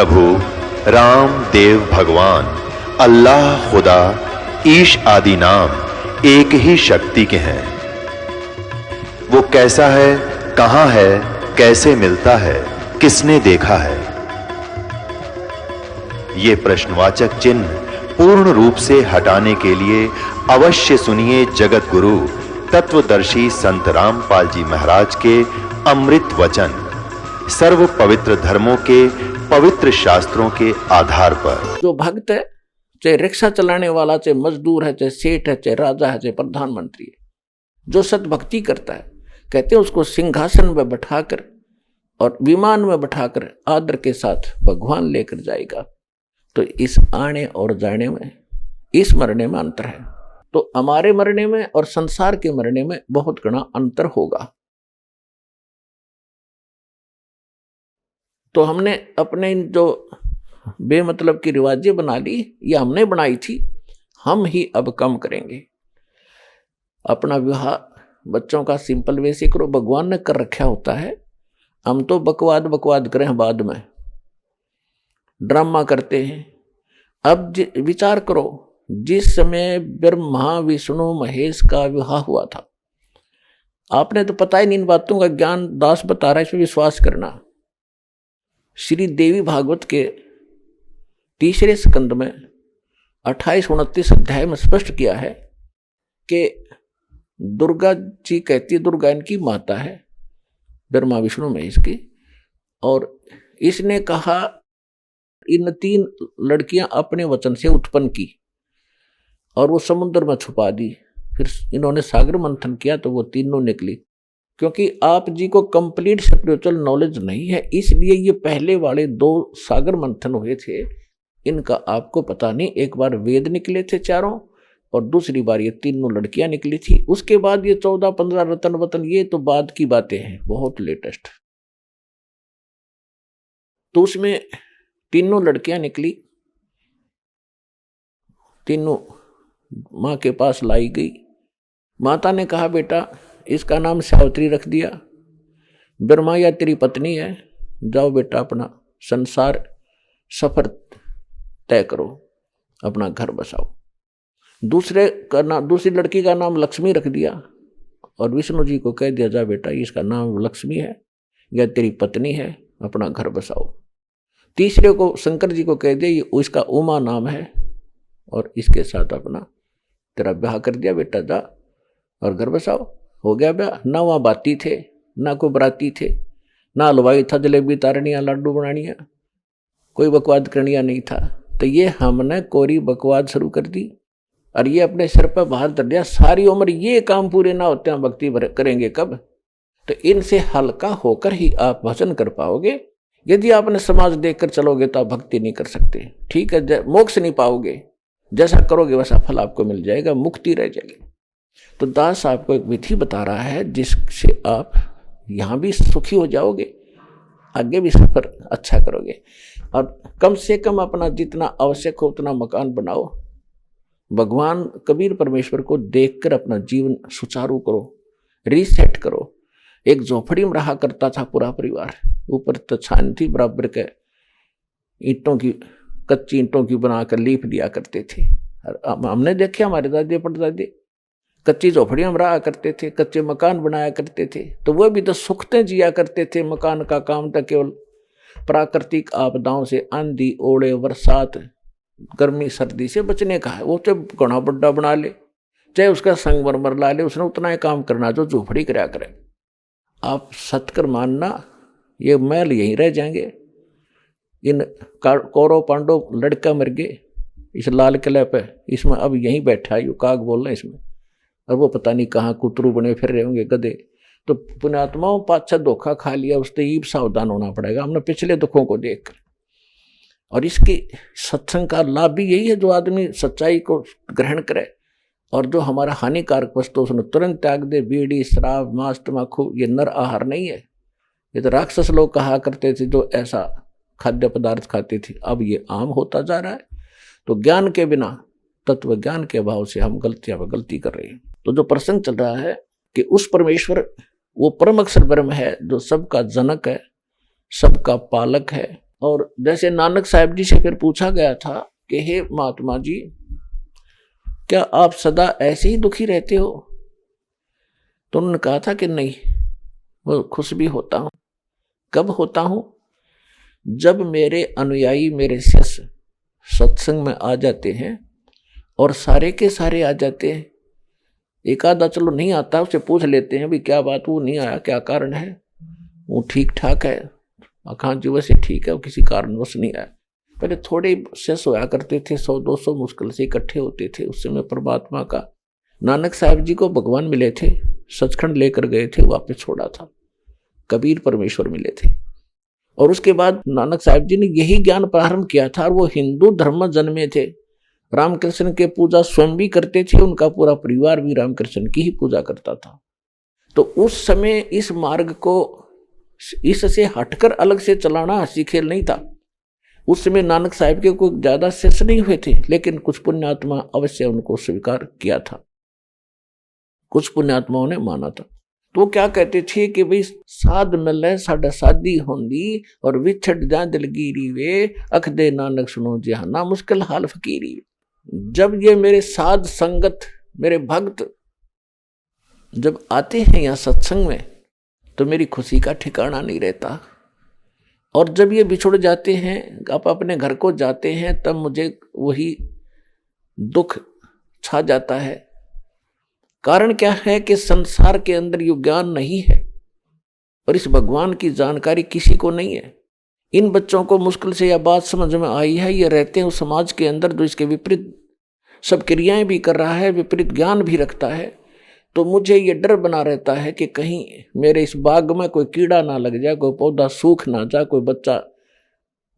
प्रभु राम देव भगवान अल्लाह खुदा ईश आदि नाम एक ही शक्ति के हैं। वो कैसा है, कहां है, कैसे मिलता है, किसने देखा है? ये प्रश्नवाचक चिन्ह पूर्ण रूप से हटाने के लिए अवश्य सुनिए जगत गुरु तत्वदर्शी संत रामपाल जी महाराज के अमृत वचन, सर्व पवित्र धर्मों के पवित्र शास्त्रों के आधार पर। जो भक्त है, चाहे रिक्शा चलाने वाला, चाहे मजदूर है, चाहे सेठ है, चाहे राजा है, चाहे प्रधानमंत्री है, जो सतभक्ति करता है, कहते हैं उसको सिंहासन में बैठाकर और विमान में बैठाकर आदर के साथ भगवान लेकर जाएगा। तो इस आने और जाने में, इस मरने में अंतर है। तो हमारे मरने में और संसार के मरने में बहुत घना अंतर होगा। तो हमने अपने जो बेमतलब की रिवाजें बना ली, ये हमने बनाई थी, हम ही अब कम करेंगे। अपना विवाह बच्चों का सिंपल वे से करो, भगवान ने कर रखा होता है। हम तो बकवाद करें बाद में, ड्रामा करते हैं। अब विचार करो, जिस समय ब्रह्मा विष्णु महेश का विवाह हुआ था, आपने तो पता ही नहीं, इन बातों का ज्ञान दास बता रहा है, इसमें विश्वास करना। श्री देवी भागवत के तीसरे स्कंद में 28-29 अध्याय में स्पष्ट किया है कि दुर्गा जी कहती है, दुर्गा इनकी माता है, ब्रह्मा विष्णु महेश की, और इसने कहा इन 3 लड़कियां अपने वचन से उत्पन्न की और वो समुद्र में छुपा दी। फिर इन्होंने सागर मंथन किया तो वो तीनों निकली। क्योंकि आप जी को कंप्लीट स्पिरिचुअल नॉलेज नहीं है, इसलिए ये पहले वाले 2 सागर मंथन हुए थे, इनका आपको पता नहीं। एक बार वेद निकले थे चारों और दूसरी बार ये तीनों लड़कियां निकली थी। उसके बाद ये 14-15 रतन वतन, ये तो बाद की बातें हैं, बहुत लेटेस्ट। तो उसमें तीनों लड़कियां निकली, तीनों माँ के पास लाई गई। माता ने कहा बेटा इसका नाम सावित्री रख दिया, ब्रह्मा या तेरी पत्नी है, जाओ बेटा अपना संसार सफर तय करो, अपना घर बसाओ। दूसरी लड़की का नाम लक्ष्मी रख दिया और विष्णु जी को कह दिया, जा बेटा इसका नाम लक्ष्मी है या तेरी पत्नी है, अपना घर बसाओ। तीसरे को शंकर जी को कह दिया, ये इसका उमा नाम है और इसके साथ अपना तेरा ब्याह कर दिया, बेटा जा और घर बसाओ। हो गया ब्याह। ना वहाँ बाती थे, ना कोई बराती थे, ना हलवाई था, जलेबी तारनिया लड्डू बनानिया, कोई बकवाद करनिया नहीं था। तो ये हमने कोरी बकवाद शुरू कर दी और ये अपने सिर पर बाहर धर दिया। सारी उम्र ये काम पूरे ना होते हैं, भक्ति करेंगे कब? तो इनसे हल्का होकर ही आप भजन कर पाओगे। यदि आपने समाज देखकर चलोगे तो आप भक्ति नहीं कर सकते, ठीक है, मोक्ष नहीं पाओगे। जैसा करोगे वैसा फल आपको मिल जाएगा, मुक्ति रह जाएगी। तो दास आपको एक विधि बता रहा है जिससे आप यहाँ भी सुखी हो जाओगे, आगे भी सफर अच्छा करोगे। और कम से कम अपना जितना आवश्यक हो उतना मकान बनाओ। भगवान कबीर परमेश्वर को देखकर अपना जीवन सुचारू करो, रीसेट करो। एक झोपड़ी में रहा करता था पूरा परिवार, ऊपर तो छान थी, बराबर के ईंटों की, कच्ची ईंटों की बनाकर लीप दिया करते थे। हमने देखे हमारे दादी परदादी कच्ची झोपड़ियां में रहा करते थे, कच्चे मकान बनाया करते थे। तो वह भी तो सुखते जिया करते थे। मकान का काम था केवल प्राकृतिक आपदाओं से, आंधी ओले बरसात गर्मी सर्दी से बचने का है। वो चाहे घना बड्डा बना ले, चाहे उसका संगमरमर ला ले, उसने उतना ही काम करना जो झोपड़ी कराया करे। आप सत्कर मानना, ये महल यहीं रह जाएंगे। इन कौरव पांडव लड़का मर गए इस लाल किले पे, इसमें अब यहीं बैठा है, यू काग बोल रहे हैं इसमें, और वो पता नहीं कहाँ कुतरू बने फिर रहे होंगे गधे। तो पुण्यात्माओं पाछा धोखा खा लिया, उससे ही सावधान होना पड़ेगा हमने पिछले दुखों को देखकर। और इसकी सत्संग का लाभ भी यही है, जो आदमी सच्चाई को ग्रहण करे और जो हमारा हानिकारक वस्तु उसने तुरंत त्याग दे। बीड़ी, शराब, मांस, तम्बाकू ये नर आहार नहीं है। ये तो राक्षस लोग कहा करते थे जो ऐसा खाद्य पदार्थ खाते थे, अब ये आम होता जा रहा है। तो ज्ञान के बिना, तत्व ज्ञान के अभाव से हम गलतियां पर गलती कर रहे हैं। तो जो प्रसंग चल रहा है कि उस परमेश्वर वो परम अक्षर ब्रह्म है जो सबका जनक है, सबका पालक है और जैसे नानक साहब जी से फिर पूछा गया था कि हे महात्मा जी, क्या आप सदा ऐसे ही दुखी रहते हो? तो उन्होंने कहा था कि नहीं, वो खुश भी होता हूं। कब होता हूं? जब मेरे अनुयायी, मेरे शिष्य सत्संग में आ जाते हैं और सारे के सारे आ जाते हैं। एक आधा चलो नहीं आता, उससे पूछ लेते हैं भी क्या बात, वो नहीं आया, क्या कारण है? वो ठीक ठाक है, आकांक्षी वैसे ठीक है, वो किसी कारणवश नहीं आया। पहले थोड़े शिष्य होया करते थे, 100-200 मुश्किल से इकट्ठे होते थे। उस समय परमात्मा का, नानक साहब जी को भगवान मिले थे, सचखंड लेकर गए थे, वापस छोड़ा था। कबीर परमेश्वर मिले थे और उसके बाद नानक साहब जी ने यही ज्ञान प्रारंभ किया था। और वो हिंदू धर्म में जन्मे थे, रामकृष्ण के पूजा स्वयं भी करते थे, उनका पूरा परिवार भी रामकृष्ण की ही पूजा करता था। तो उस समय इस मार्ग को इससे हटकर अलग से चलाना हंसी खेल नहीं था। उस समय नानक साहब के कोई ज्यादा शिष्य नहीं हुए थे, लेकिन कुछ पुण्यात्मा अवश्य उनको स्वीकार किया था, कुछ पुण्यात्माओं ने माना था। तो क्या कहते थे कि भाई साध मिले साडा शादी होंदी और विछड़ जा दिलगिरी वे, अख दे नानक सुनो जहाना मुश्किल हाल फकीरी। जब ये मेरे साध संगत, मेरे भक्त जब आते हैं यहाँ सत्संग में, तो मेरी खुशी का ठिकाना नहीं रहता। और जब ये बिछुड़ जाते हैं, आप अपने घर को जाते हैं, तब मुझे वही दुख छा जाता है। कारण क्या है कि संसार के अंदर ये ज्ञान नहीं है और इस भगवान की जानकारी किसी को नहीं है। इन बच्चों को मुश्किल से यह बात समझ में आई है, ये रहते हैं उस समाज के अंदर जो इसके विपरीत सब क्रियाएं भी कर रहा है, विपरीत ज्ञान भी रखता है। तो मुझे ये डर बना रहता है कि कहीं मेरे इस बाग में कोई कीड़ा ना लग जाए, कोई पौधा सूख ना जाए, कोई बच्चा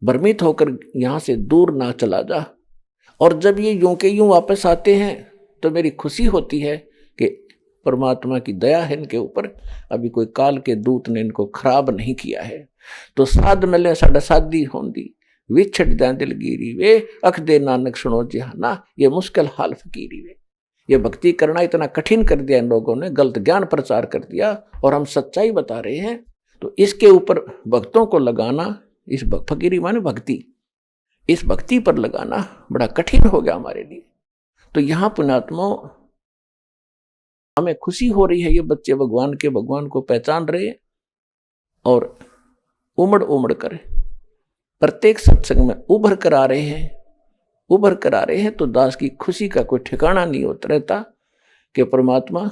भ्रमित होकर यहाँ से दूर ना चला जा। और जब ये यूं के यूं वापस आते हैं तो मेरी खुशी होती है कि परमात्मा की दया है इनके ऊपर, अभी कोई काल के दूत ने इनको खराब नहीं किया है। तो साध मिले साडा शादी होंदी, विछड़ जा दिलगिरी वे, अख दे नानक सुनो जहाना ये मुश्किल हाल फकीरी वे। ये भक्ति करना इतना कठिन कर दिया इन लोगों ने, गलत ज्ञान प्रचार कर दिया और हम सच्चाई बता रहे हैं। तो इसके ऊपर भक्तों को लगाना, इस फकीरी माने भक्ति, इस भक्ति पर लगाना बड़ा कठिन हो गया हमारे लिए। तो यहाँ पुण्यात्मा हमें खुशी हो रही है, ये बच्चे भगवान को पहचान रहे हैं और उमड़ कर प्रत्येक सत्संग में उभर कर आ रहे हैं। तो दास की खुशी का कोई ठिकाना नहीं होता रहता कि परमात्मा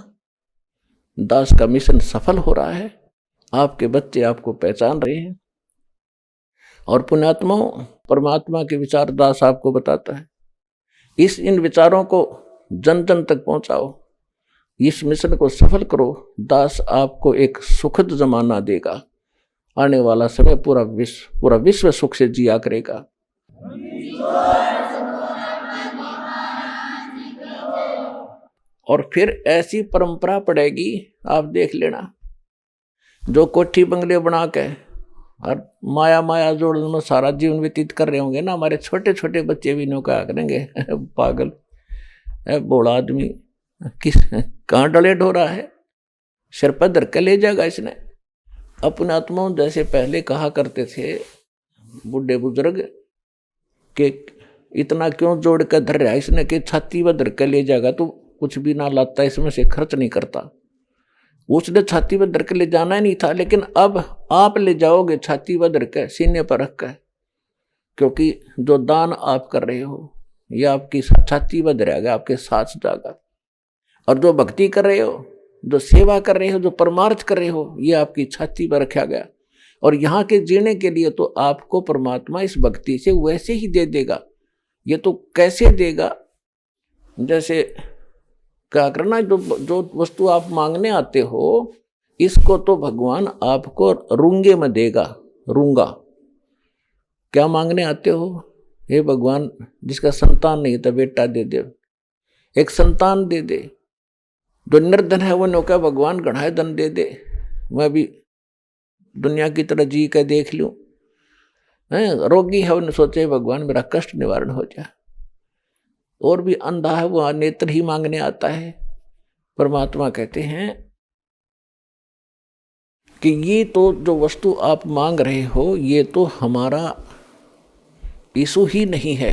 दास का मिशन सफल हो रहा है, आपके बच्चे आपको पहचान रहे हैं। और पुण्यात्मा परमात्मा के विचार दास आपको बताता है, इन विचारों को जन जन तक पहुंचाओ, इस मिशन को सफल करो। दास आपको एक सुखद जमाना देगा, आने वाला समय पूरा विश्व सुख से जिया करेगा। और फिर ऐसी परंपरा पड़ेगी, आप देख लेना, जो कोठी बंगले बना के और माया जोड़ने में सारा जीवन व्यतीत कर रहे होंगे ना, हमारे छोटे छोटे बच्चे भी नौका करेंगे पागल बोला आदमी कहाँ डले ढो रहा है, सिर पर धर के ले जाएगा इसने। अपने आत्माओं जैसे पहले कहा करते थे बुढ़े बुजुर्ग कि इतना क्यों जोड़ कर धर रहा है इसने, कि छाती पर धर के ले जाएगा तो कुछ भी ना लाता, इसमें से खर्च नहीं करता। उसने छाती पर धर के ले जाना ही नहीं था, लेकिन अब आप ले जाओगे छाती पर धर के, सीने पर रख कर, क्योंकि जो दान आप कर रहे हो ये आपकी छाती पर धरेगा, आपके साथ जाएगा। और जो भक्ति कर रहे हो, जो सेवा कर रहे हो, जो परमार्थ कर रहे हो, ये आपकी छाती पर रखा गया। और यहाँ के जीने के लिए तो आपको परमात्मा इस भक्ति से वैसे ही दे देगा। ये तो कैसे देगा, जैसे क्या करना, जो वस्तु आप मांगने आते हो इसको तो भगवान आपको रूंगे में देगा। रूंगा क्या मांगने आते हो, हे भगवान जिसका संतान नहीं था बेटा दे दे, एक संतान दे दे। जो निर्धन है वो नौका भगवान गढ़ाए धन दे दे, मैं भी दुनिया की तरह जी कर देख लूं। रोगी है उन्हें सोचे भगवान मेरा कष्ट निवारण हो जाए। और भी अंधा है वो नेत्र ही मांगने आता है। परमात्मा कहते हैं कि ये तो जो वस्तु आप मांग रहे हो ये तो हमारा इशू ही नहीं है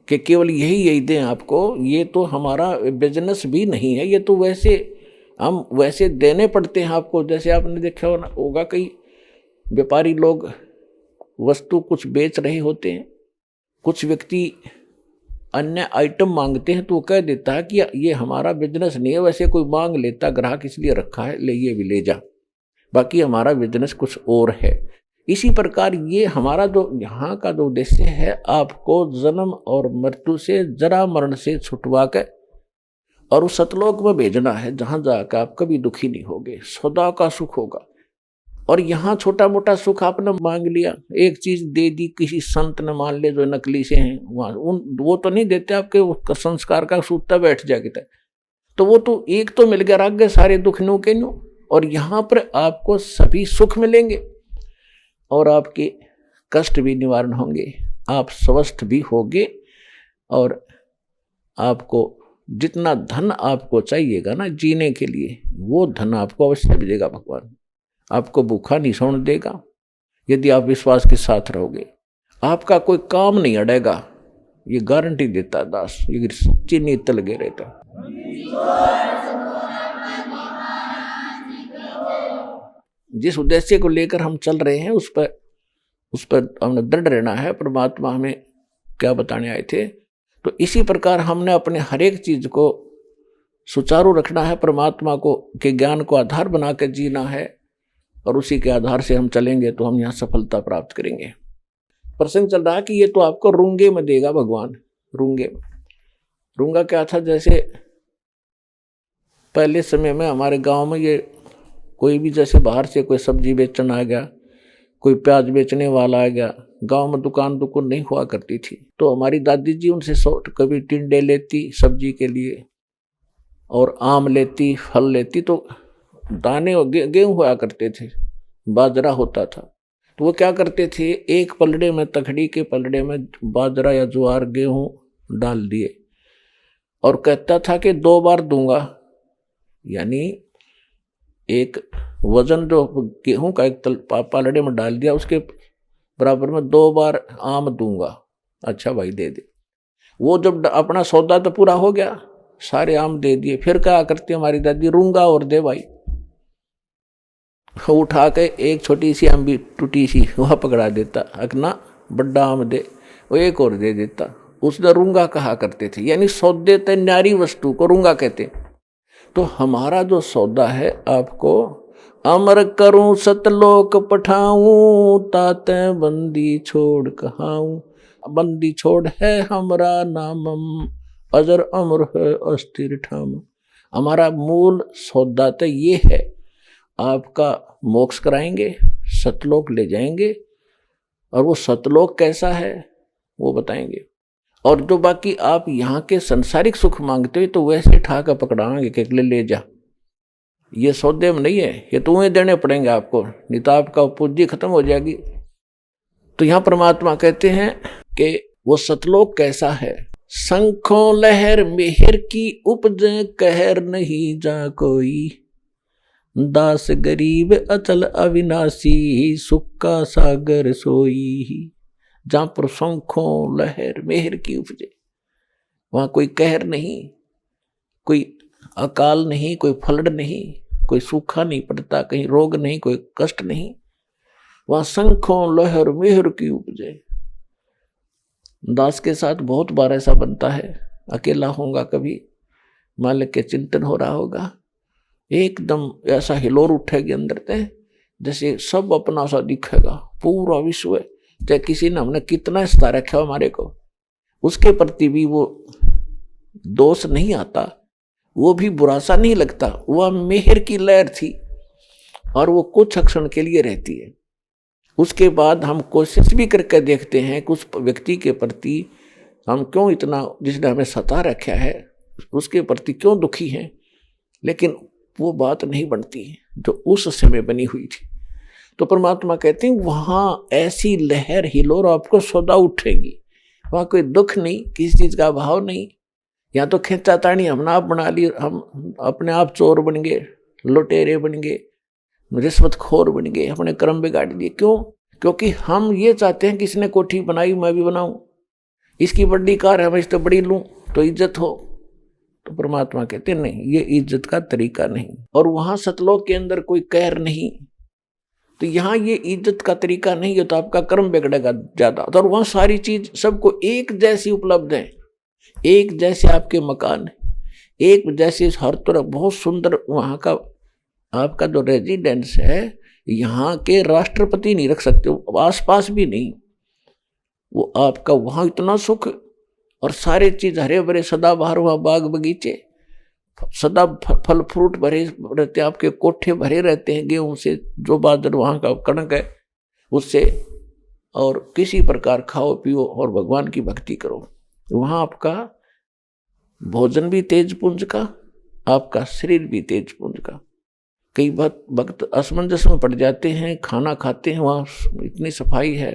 कि केवल यही दें आपको, ये तो हमारा बिजनेस भी नहीं है, ये तो वैसे हम वैसे देने पड़ते हैं आपको। जैसे आपने देखा होगा कई व्यापारी लोग वस्तु कुछ बेच रहे होते हैं, कुछ व्यक्ति अन्य आइटम मांगते हैं तो वो कह देता है कि ये हमारा बिजनेस नहीं है, वैसे कोई मांग लेता, ग्राहक इसलिए रखा है, ले ये भी ले जा, बाकी हमारा बिजनेस कुछ और है। इसी प्रकार ये हमारा जो यहाँ का जो उद्देश्य है, आपको जन्म और मृत्यु से, जरा मरण से छुटवा कर और उस सतलोक में भेजना है, जहां जाकर आप कभी दुखी नहीं होगे, सदा का सुख होगा। और यहाँ छोटा मोटा सुख आपने मांग लिया, एक चीज दे दी किसी संत ने, मान ले जो नकली से हैं, वहां वो तो नहीं देते आपके संस्कार का सूता बैठ जाएगा, तो वो तो एक तो मिल गया, राग गए सारे दुख नो के नो। और यहाँ पर आपको सभी सुख मिलेंगे और आपके कष्ट भी निवारण होंगे, आप स्वस्थ भी होगे, और आपको जितना धन आपको चाहिएगा ना जीने के लिए, वो धन आपको अवश्य मिलेगा। भगवान आपको भूखा नहीं सोने देगा यदि आप विश्वास के साथ रहोगे। आपका कोई काम नहीं अड़ेगा, ये गारंटी देता दास, ये सच्ची नीत लगे रहता। जिस उद्देश्य को लेकर हम चल रहे हैं उस पर हमने दृढ़ रहना है। परमात्मा हमें क्या बताने आए थे, तो इसी प्रकार हमने अपने हर एक चीज को सुचारू रखना है, परमात्मा को के ज्ञान को आधार बना कर जीना है, और उसी के आधार से हम चलेंगे तो हम यहाँ सफलता प्राप्त करेंगे। प्रसंग चल रहा है कि ये तो आपको रूंगे में देगा भगवान। रूंगा क्या था, जैसे पहले समय में हमारे गांव में ये कोई भी जैसे बाहर से कोई सब्जी बेचने आ गया, कोई प्याज बेचने वाला आ गया, गांव में दुकान नहीं हुआ करती थी, तो हमारी दादी जी उनसे कभी टिंडे लेती सब्जी के लिए, और आम लेती, फल लेती, तो दाने गेहूं हुआ करते थे, बाजरा होता था, तो वो क्या करते थे, एक पलड़े में, तखड़ी के पलड़े में बाजरा या ज्वार गेहूं डाल दिए, और कहता था कि 2 बार दूंगा, यानी एक वजन जो गेहूं का एक पलड़े में डाल दिया, उसके बराबर में 2 बार आम दूंगा। अच्छा भाई दे दे। वो जब अपना सौदा तो पूरा हो गया, सारे आम दे दिए, फिर क्या करती हमारी दादी, रूंगा और दे भाई। उठा के एक छोटी सी आम भी टूटी सी वह पकड़ा देता, अगना बड़ा आम दे, वो एक और दे देता, उसने रूंगा कहा करते थे, यानी सौदे ते न्यारी वस्तु को रूंगा कहते। तो हमारा जो सौदा है, आपको अमर करूं सतलोक पठाऊं, ताते बंदी छोड़ कहाऊं, बंदी छोड़ है हमरा नामम, अजर अमर है अस्थिर ठाम। हमारा मूल सौदा तो ये है, आपका मोक्ष कराएंगे, सतलोक ले जाएंगे, और वो सतलोक कैसा है वो बताएंगे। और जो बाकी आप यहाँ के संसारिक सुख मांगते हो तो वैसे ठाकर पकड़ाएंगे कि ले जा, ये सौदे में नहीं है, ये तुम्हें देने पड़ेंगे आपको, नहीं तो आपका पूंजी खत्म हो जाएगी। तो यहाँ परमात्मा कहते हैं कि वो सतलोक कैसा है, शंखों लहर मेहर की उपजे, कहर नहीं जा कोई, दास गरीब अचल अविनाशी, सुख का सागर सोई। जहां पर शंखों लहर मेहर की उपजे, वहां कोई कहर नहीं, कोई अकाल नहीं, कोई फ्लड नहीं, कोई सूखा नहीं पड़ता, कहीं रोग नहीं, कोई कष्ट नहीं, वहां शंखों लहर मेहर की उपजे। दास के साथ बहुत बार ऐसा बनता है, अकेला होगा, कभी मालिक के चिंतन हो रहा होगा, एकदम ऐसा हिलोर उठेगी अंदर से, जैसे सब अपना सा दिखेगा, पूरा विश्व, चाहे किसी ने हमने कितना स्था रखा हमारे को, उसके प्रति भी वो दोष नहीं आता, वो भी बुरा सा नहीं लगता, वह मेहर की लहर थी और वो कुछ क्षण के लिए रहती है। उसके बाद हम कोशिश भी करके देखते हैं कि उस व्यक्ति के प्रति हम क्यों इतना, जिसने हमें सता रखा है उसके प्रति क्यों दुखी हैं, लेकिन वो बात नहीं बनती जो उस समय बनी हुई थी। तो परमात्मा कहते हैं वहां ऐसी लहर हिलोर आपको सदा उठेगी, वहां कोई दुख नहीं, किसी चीज का अभाव नहीं। या तो खेचातानी हमने आप बना ली, हम अपने आप चोर बन गए, लुटेरे बन गए, रिश्वतखोर बन गए, अपने कर्म बिगाड़ दिए। क्यों? क्योंकि हम ये चाहते हैं कि इसने कोठी बनाई मैं भी बनाऊं, इसकी बड़ी कार है मैं इस तो बड़ी लूं तो इज्जत हो। तो परमात्मा कहते नहीं, ये इज्जत का तरीका नहीं। और वहां सतलोक के अंदर कोई कहर नहीं, तो यहाँ ये इज्जत का तरीका नहीं है, तो आपका कर्म बिगड़ेगा ज्यादा। और वहां सारी चीज सबको एक जैसी उपलब्ध है, एक जैसे आपके मकान है, एक जैसे हर तरफ बहुत सुंदर। वहां का आपका जो रेजिडेंस है, यहाँ के राष्ट्रपति नहीं रख सकते, आसपास भी नहीं। वो आपका वहां इतना सुख, और सारे चीज हरे भरे सदाबहार, वहां बाग बगीचे सदा फल फ्रूट भरे रहते हैं, आपके कोठे भरे रहते हैं गेहूं से, जो बाजर वहां का कणक है उससे, और किसी प्रकार खाओ पियो और भगवान की भक्ति करो। वहां आपका भोजन भी तेज पुंज का, आपका शरीर भी तेज पुंज का। कई भक्त असमंजस में पड़ जाते हैं, खाना खाते हैं वहां इतनी सफाई है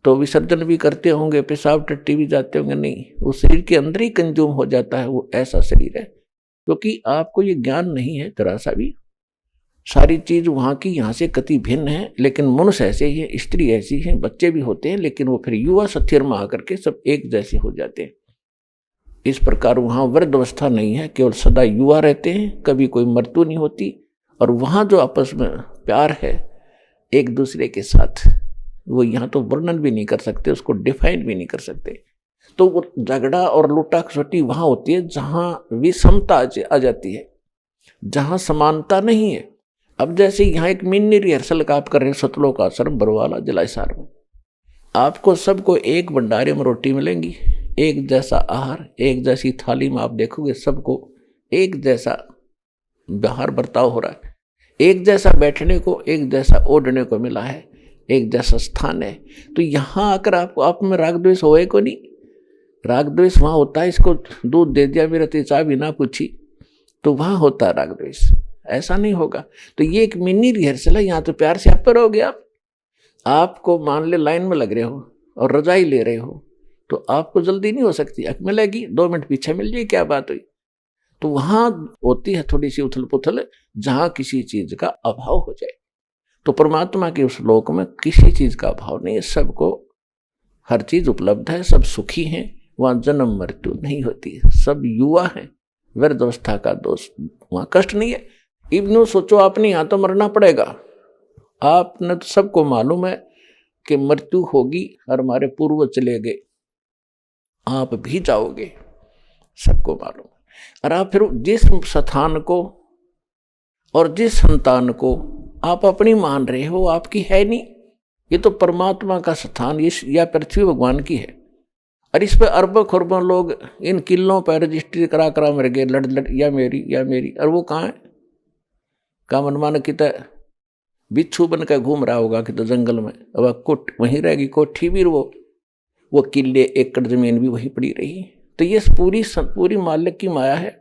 तो विसर्जन भी करते होंगे, पेशाब टट्टी भी जाते होंगे, नहीं, वो शरीर के अंदर ही कंज्यूम हो जाता है, वो ऐसा शरीर है। क्योंकि आपको ये ज्ञान नहीं है जरा सा भी। सारी चीज वहां की यहाँ से कति भिन्न है, लेकिन मनुष्य ऐसे ही है, स्त्री ऐसी है, बच्चे भी होते हैं, लेकिन वो फिर युवा सत्यर में आकर के सब एक जैसे हो जाते हैं। इस प्रकार वहां वृद्ध अवस्था नहीं है, केवल सदा युवा रहते हैं, कभी कोई मृत्यु नहीं होती। और वहां जो आपस में प्यार है एक दूसरे के साथ, वो यहाँ तो वर्णन भी नहीं कर सकते, उसको डिफाइन भी नहीं कर सकते। तो वो झगड़ा और लूटा खसोटी वहां होती है जहां विषमता आ जाती है, जहां समानता नहीं है। अब जैसे यहाँ एक मिनी रिहर्सल का आप कर रहे हैं सतलोक आश्रम बरवाला जलाईसार में, आपको सबको एक भंडारे में रोटी मिलेंगी, एक जैसा आहार, एक जैसी थाली में आप देखोगे सबको एक जैसा व्यवहार बर्ताव हो रहा है, एक जैसा बैठने को, एक जैसा ओढ़ने को मिला है, एक जैसा स्थान है। तो यहाँ आकर आपको आप में राग द्वेष होए को नहीं, राग द्वेष वहां होता है, इसको दूध दे दिया मेरा तो चाय भी ना पूछी, तो वहां होता है राग द्वेष, ऐसा नहीं होगा। तो ये एक मिनी रिहर्सल है, यहाँ तो प्यार से आप पर हो गया। आपको मान ले लाइन में लग रहे हो और रजाई ले रहे हो, तो आपको जल्दी नहीं हो सकती, अक मिलेगी 2 मिनट पीछे मिल जाए, क्या बात हुई। तो वहां होती है थोड़ी सी उथल पुथल, जहां किसी चीज का अभाव हो जाए। तो परमात्मा के उस लोक में किसी चीज का अभाव नहीं है, सबको हर चीज उपलब्ध है, सब सुखी हैं, वहां जन्म मृत्यु नहीं होती है, सब युवा है, वृद्ध अवस्था का दोष वहां कष्ट नहीं है। इब्नु सोचो आपने यहाँ तो मरना पड़ेगा, आपने तो सबको मालूम है कि मृत्यु होगी, और हमारे पूर्वज चले गए, आप भी जाओगे, सबको मालूम है। और आप फिर जिस स्थान को और जिस संतान को आप अपनी मान रहे हो, आपकी है नहीं, ये तो परमात्मा का स्थान, या पृथ्वी भगवान की है। और इस पर अरबों खरबों लोग इन किलों पर रजिस्ट्री करा करा मर गए, लड़ लड़, या मेरी या मेरी। और वो कहाँ है, का मनमान की तो बिच्छू बन कर घूम रहा होगा कि तो जंगल में, अब कोट वहीं रहेगी, कोठी भी वो किले एकड़ जमीन भी वहीं पड़ी रही। तो ये पूरी मालिक की माया है,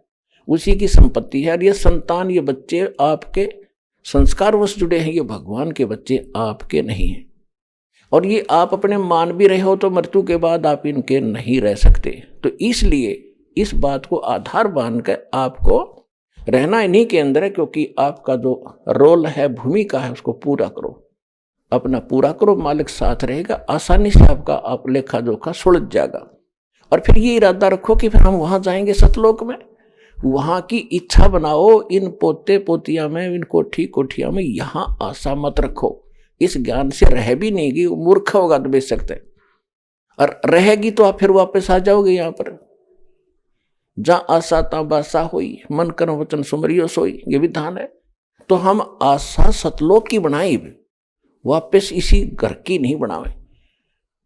उसी की संपत्ति है। और ये संतान, ये बच्चे आपके संस्कारवश जुड़े हैं, ये भगवान के बच्चे आपके नहीं हैं। और ये आप अपने मान भी रहे हो तो मृत्यु के बाद आप इनके नहीं रह सकते। तो इसलिए इस बात को आधार मान कर आपको रहना इन्हीं के अंदर है, क्योंकि आपका जो रोल है, भूमिका है, उसको पूरा करो, अपना पूरा करो, मालिक साथ रहेगा, आसानी से आपका आप लेखा जोखा सुलझ जाएगा। और फिर ये इरादा रखो कि फिर हम वहां जाएंगे सतलोक में, वहां की इच्छा बनाओ, इन पोते पोतिया में, इन कोठिया में यहां आशा मत रखो। इस ज्ञान से रह भी नहीं गई, मूर्ख होगा तो बेच सकते हैं, और रहेगी तो आप फिर वापस आ जाओगे यहाँ पर। जहां आशा ता बासा होई, मन कर्म वचन सुमरियो सोई, ये विधान है। तो हम आशा सतलोक की बनाए, वापस इसी घर की नहीं बनावे।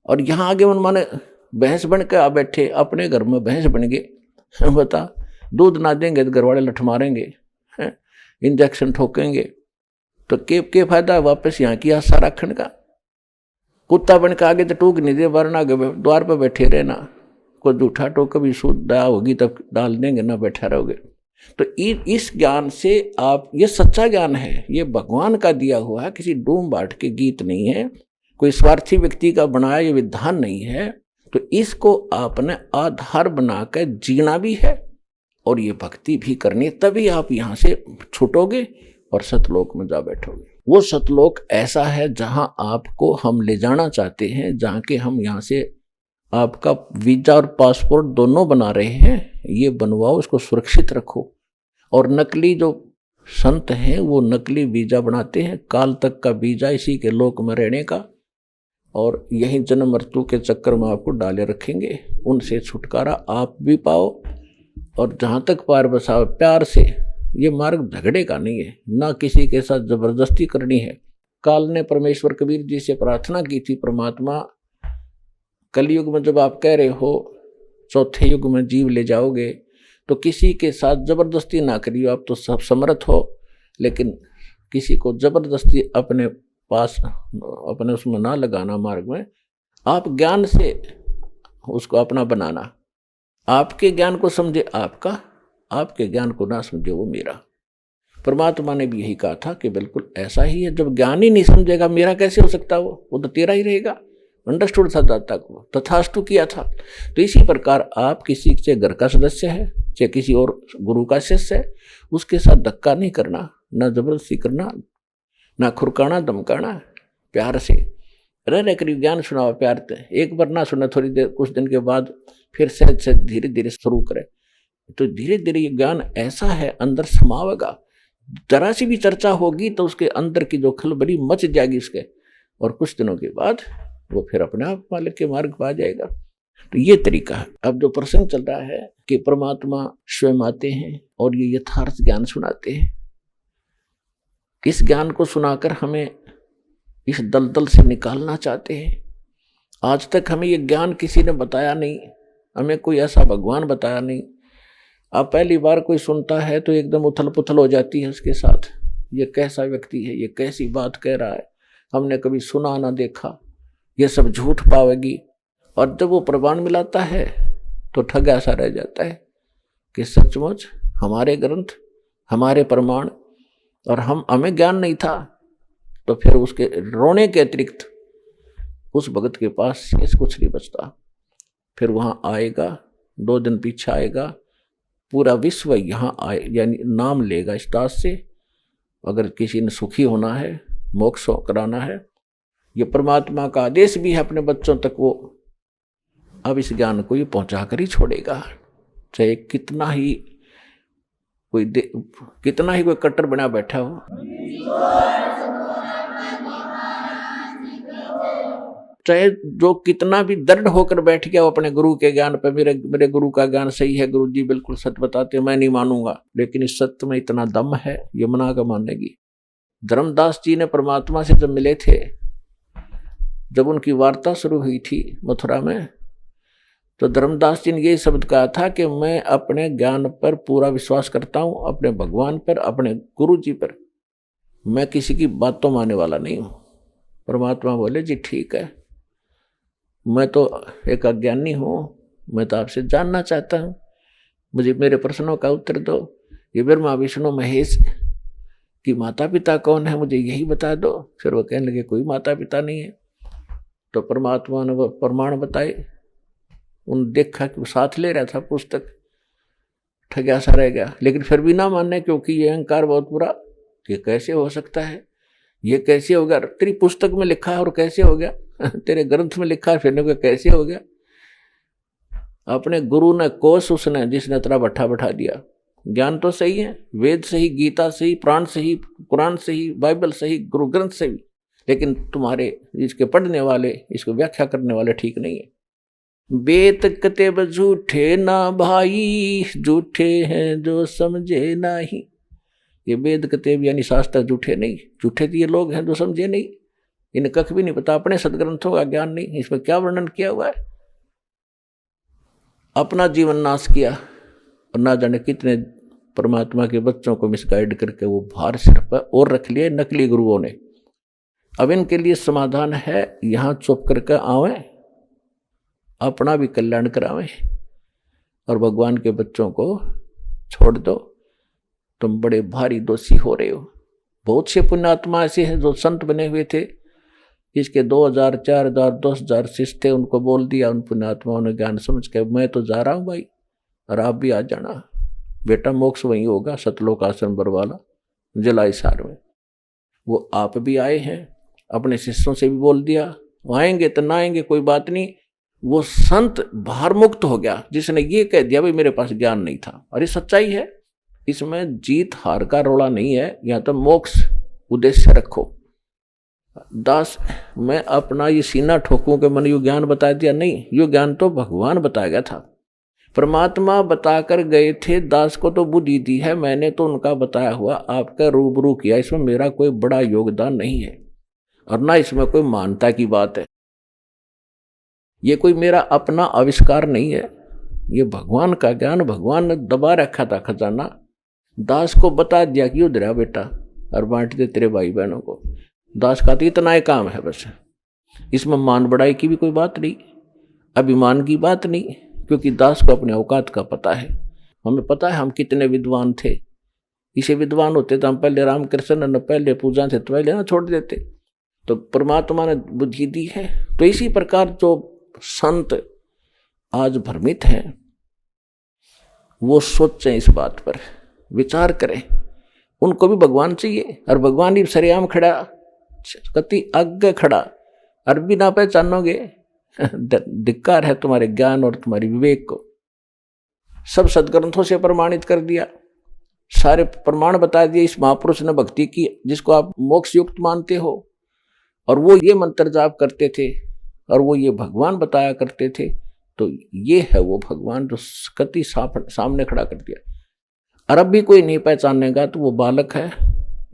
और यहाँ आगे मन माने भैंस बन के आ बैठे, अपने घर में भैंस बन गए, बता दूध ना देंगे तो घर वाले लठ मारेंगे, इंजेक्शन ठोकेंगे, तो के फायदा है वापस यहाँ की आशा रखने का। कुत्ता बन के आगे तो टूक नहीं दे, वरना द्वार पर बैठे रहना, कोई जूठा टोक भी शुद्ध दया होगी तब डाल देंगे, ना बैठा रहोगे। तो इस ज्ञान से आप, ये सच्चा ज्ञान है, ये भगवान का दिया हुआ है, किसी डूम बाट के गीत नहीं है, कोई स्वार्थी व्यक्ति का बनाया ये विधान नहीं है। तो इसको आपने आधार बनाकर जीना भी है और ये भक्ति भी करनी है, तभी आप यहाँ से छूटोगे और सतलोक में जा बैठोगे। वो सतलोक ऐसा है जहां आपको हम ले जाना चाहते हैं, जहां के हम यहाँ से आपका वीजा और पासपोर्ट दोनों बना रहे हैं। ये बनवाओ, इसको सुरक्षित रखो। और नकली जो संत हैं वो नकली वीजा बनाते हैं, काल तक का वीजा इसी के लोक में रहने का, और यही जन्म मृत्यु के चक्कर में आपको डाले रखेंगे। उनसे छुटकारा आप भी पाओ, और जहाँ तक पार बसाओ प्यार से। ये मार्ग झगड़े का नहीं है, ना किसी के साथ जबरदस्ती करनी है। काल ने परमेश्वर कबीर जी से प्रार्थना की थी, परमात्मा कलयुग में जब आप कह रहे हो चौथे युग में जीव ले जाओगे, तो किसी के साथ जबरदस्ती ना करियो। आप तो सब समर्थ हो, लेकिन किसी को जबरदस्ती अपने पास, अपने उसमें ना लगाना मार्ग में। आप ज्ञान से उसको अपना बनाना। आपके ज्ञान को समझे आपका, आपके ज्ञान को ना समझे वो मेरा। परमात्मा ने भी यही कहा था कि बिल्कुल ऐसा ही है। जब ज्ञान ही नहीं समझेगा मेरा कैसे हो सकता, वो तो तेरा ही रहेगा। अंडरस्टूड था दाता को, तथास्तु किया था। तो इसी प्रकार आप किसी से घर का सदस्य है, चाहे किसी और गुरु का शिष्य है, उसके साथ धक्का नहीं करना, ना जबरदस्ती करना, ना खुरकाना धमकाना, प्यार से रह करीब ज्ञान सुनाओ प्यार से। एक बार ना सुना, थोड़ी देर कुछ दिन के बाद फिर सहज से धीरे धीरे शुरू करें, तो धीरे धीरे ये ज्ञान ऐसा है अंदर समावेगा। जरा सी भी चर्चा होगी तो उसके अंदर की जो खलबली मच जाएगी उसके, और कुछ दिनों के बाद वो फिर अपने आप मालिक के मार्ग पर आ जाएगा। तो ये तरीका है। अब जो प्रसंग चल रहा है कि परमात्मा स्वयं आते हैं और ये यथार्थ ज्ञान सुनाते हैं। इस ज्ञान को सुनाकर हमें इस दलदल से निकालना चाहते हैं। आज तक हमें ये ज्ञान किसी ने बताया नहीं, हमें कोई ऐसा भगवान बताया नहीं। अब पहली बार कोई सुनता है तो एकदम उथल पुथल हो जाती है उसके साथ। ये कैसा व्यक्ति है, ये कैसी बात कह रहा है, हमने कभी सुना ना देखा, ये सब झूठ पावेगी। और जब वो प्रमाण मिलाता है तो ठग ऐसा रह जाता है कि सचमुच हमारे ग्रंथ, हमारे प्रमाण, और हमें ज्ञान नहीं था। तो फिर उसके रोने के अतिरिक्त उस भगत के पास शेष कुछ नहीं बचता। फिर वहाँ आएगा, 2 दिन पीछे आएगा, पूरा विश्व यहाँ आए, यानी नाम लेगा इस दास से। अगर किसी ने सुखी होना है, मोक्ष कराना है, ये परमात्मा का आदेश भी है अपने बच्चों तक। वो अब इस ज्ञान को ये पहुंचा कर ही छोड़ेगा, चाहे कितना ही कोई कट्टर बना बैठा हो। चाहे जो कितना भी दृढ़ होकर बैठ गया हो अपने गुरु के ज्ञान पे, मेरे गुरु का ज्ञान सही है, गुरु जी बिल्कुल सच बताते, मैं नहीं मानूंगा। लेकिन इस सत्य में इतना दम है, यमुना का मानेगी। धर्मदास जी ने परमात्मा से जब मिले थे, जब उनकी वार्ता शुरू हुई थी मथुरा में, तो धर्मदास जी ने ये शब्द कहा था कि मैं अपने ज्ञान पर पूरा विश्वास करता हूं, अपने भगवान पर, अपने गुरु जी पर। मैं किसी की बातों मानने वाला नहीं हूं। परमात्मा बोले जी ठीक है, मैं तो एक अज्ञानी हूँ, मैं तो आपसे जानना चाहता हूँ, मुझे मेरे प्रश्नों का उत्तर दो। ये ब्रह्मा विष्णु महेश की माता पिता कौन है, मुझे यही बता दो। फिर वो कहने लगे कोई माता पिता नहीं है। तो परमात्मा ने वो प्रमाण बताए। उन देखा कि वो साथ ले रहा था पुस्तक, ठगा सा रह गया। लेकिन फिर भी ना मानने, क्योंकि ये अहंकार बहुत बुरा, कि कैसे हो सकता है, ये कैसे हो गया, तेरी पुस्तक में लिखा है और कैसे हो गया, तेरे ग्रंथ में लिखा है, फिर कैसे हो गया। अपने गुरु ने कोष उसने, जिसने तेरा बैठा बैठा दिया। ज्ञान तो सही है, वेद सही, गीता सही, प्राण सही, कुरान सही, बाइबल सही, गुरु ग्रंथ सही, लेकिन तुम्हारे इसके पढ़ने वाले, इसको व्याख्या करने वाले ठीक नहीं है। वेद कतेब झूठे ना भाई, झूठे हैं जो समझे नहीं। ये वेद कतेब यानी शास्त्र झूठे नहीं, झूठे तो ये लोग हैं जो समझे नहीं। इन्हें कख भी नहीं पता, अपने सदग्रंथों का ज्ञान नहीं, इसमें क्या वर्णन किया हुआ है। अपना जीवन नाश किया और ना जाने कितने परमात्मा के बच्चों को मिसगाइड करके वो भार सिर पर और रख लिए नकली गुरुओं ने। अब इनके लिए समाधान है, यहाँ चुप करके आवें, अपना भी कल्याण करावें और भगवान के बच्चों को छोड़ दो। तुम बड़े भारी दोषी हो रहे हो। बहुत से पुण्यात्मा ऐसे हैं जो संत बने हुए थे, इसके 2000, 4000, 10,000 शिष्य थे, उनको बोल दिया उन पुण्यात्माओं ने ज्ञान समझ के, मैं तो जा रहा हूँ भाई, और आप भी आ जाना, बेटा मोक्ष वहीं होगा, सतलोक आश्रम बरवाला, जिला हिसार में। वो आप भी आए हैं, अपने शिष्यों से भी बोल दिया, आएंगे तो ना आएंगे कोई बात नहीं। वो संत भार मुक्त हो गया जिसने ये कह दिया भाई मेरे पास ज्ञान नहीं था। और ये सच्चाई है, इसमें जीत हार का रोड़ा नहीं है, या तो मोक्ष उद्देश्य रखो। दास मैं अपना ये सीना ठोकूं कि मैंने यो ज्ञान बता दिया, नहीं, यो ज्ञान तो भगवान बताया गया था, परमात्मा बताकर गए थे। दास को तो बुद्धि दी है, मैंने तो उनका बताया हुआ आपका रूबरू किया, इसमें मेरा कोई बड़ा योगदान नहीं है और ना इसमें कोई मानता की बात है। ये कोई मेरा अपना आविष्कार नहीं है, ये भगवान का ज्ञान भगवान ने दबा रखा था खजाना। दास को बता दिया कि उधर बेटा और बांट दे तेरे भाई बहनों को। दास का तो इतना ही काम है बस, इसमें मान बढ़ाई की भी कोई बात नहीं, अभिमान की बात नहीं, क्योंकि दास को अपने औकात का पता है। हमें पता है हम कितने विद्वान थे, इसे विद्वान होते तो हम पहले रामकृष्ण न पहले पूजा थे तो पहले ना छोड़ देते। तो परमात्मा ने बुद्धि दी है। तो इसी प्रकार जो संत आज भ्रमित हैं वो सोचें, इस बात पर विचार करें, उनको भी भगवान चाहिए और भगवान ही सरेआम खड़ा, कति आगे खड़ा, और भी ना पहचानोगे धिक्कार है तुम्हारे ज्ञान और तुम्हारी विवेक को। सब सदग्रंथों से प्रमाणित कर दिया, सारे प्रमाण बता दिए इस महापुरुष ने भक्ति की जिसको आप मोक्ष युक्त मानते हो, और वो ये मंत्र जाप करते थे और वो ये भगवान बताया करते थे। तो ये है वो भगवान जो कति सामने खड़ा कर दिया। और अब भी कोई नहीं पहचानेगा तो वो बालक है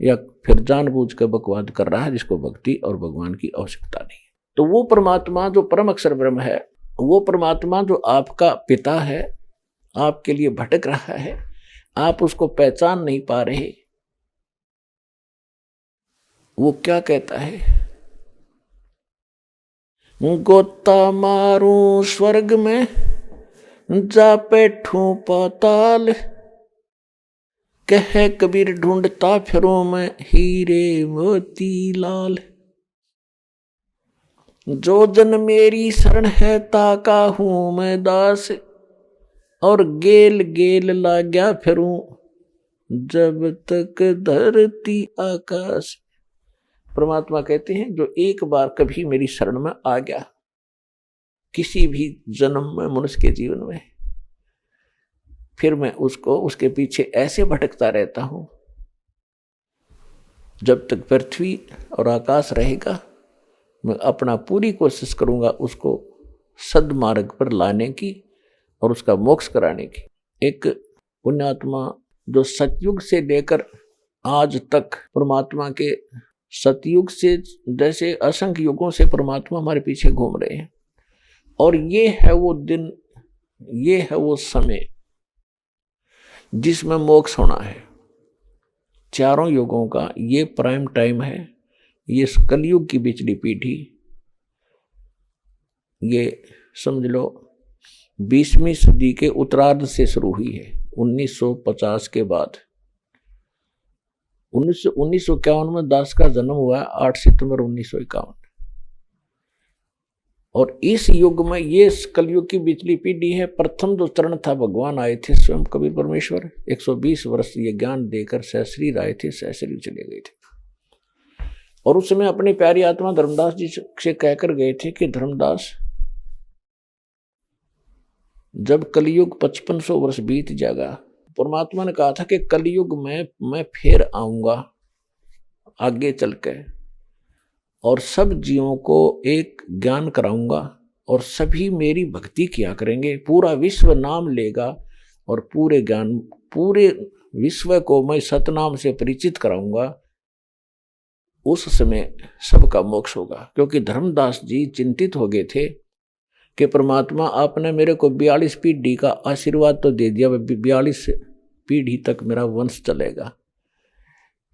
या फिर जानबूझ कर बकवाद कर रहा है जिसको भक्ति और भगवान की आवश्यकता नहीं है। तो वो परमात्मा जो परम अक्षर ब्रह्म है, वो परमात्मा जो आपका पिता है, आपके लिए भटक रहा है, आप उसको पहचान नहीं पा रहे, वो क्या कहता है, गोता मारूं स्वर्ग में जा बैठूं पाताल, कह कबीर ढूंढता फिरूं मैं हीरे मोती लाल। जो जन मेरी शरण है ताका हूं मैं दास, और गेल गेल लाग्या फिरूं जब तक धरती आकाश। परमात्मा कहते हैं जो एक बार कभी मेरी शरण में आ गया, किसी भी जन्म में मनुष्य के जीवन में, फिर मैं उसको उसके पीछे ऐसे भटकता रहता हूं जब तक पृथ्वी और आकाश रहेगा। मैं अपना पूरी कोशिश करूंगा उसको सद्मार्ग पर लाने की और उसका मोक्ष कराने की। एक पुण्यात्मा जो सतयुग से लेकर आज तक परमात्मा के, सतयुग से जैसे असंख्य युगों से परमात्मा हमारे पीछे घूम रहे हैं, और ये है वो दिन, ये है वो समय जिसमें मोक्ष होना है। चारों युगों का ये प्राइम टाइम है। ये कलयुग की बिचली पीढ़ी, ये समझ लो 20वीं सदी के उत्तरार्ध से शुरू हुई है, 1950 के बाद। 1951 में दास का जन्म हुआ, 8 सितंबर 1951। और इस युग में ये कलयुग की बिचली पीढ़ी है। प्रथम जो चरण था, भगवान आए थे स्वयं कबीर परमेश्वर, 120 वर्ष ये ज्ञान देकर सहस्रीर आए थे, सहस्रीर चले गए थे। और उस समय अपनी प्यारी आत्मा धर्मदास जी से कहकर गए थे कि धर्मदास, जब कलयुग 5500 वर्ष बीत जाएगा, परमात्मा ने कहा था कि कलयुग में मैं फिर आऊंगा आगे चल के, और सब जीवों को एक ज्ञान कराऊंगा और सभी मेरी भक्ति किया करेंगे, पूरा विश्व नाम लेगा और पूरे ज्ञान, पूरे विश्व को मैं सतनाम से परिचित कराऊंगा। उस समय सबका मोक्ष होगा। क्योंकि धर्मदास जी चिंतित हो गए थे कि परमात्मा आपने मेरे को 42 पीढ़ी का आशीर्वाद तो दे दिया, 42 पीढ़ी तक मेरा वंश चलेगा,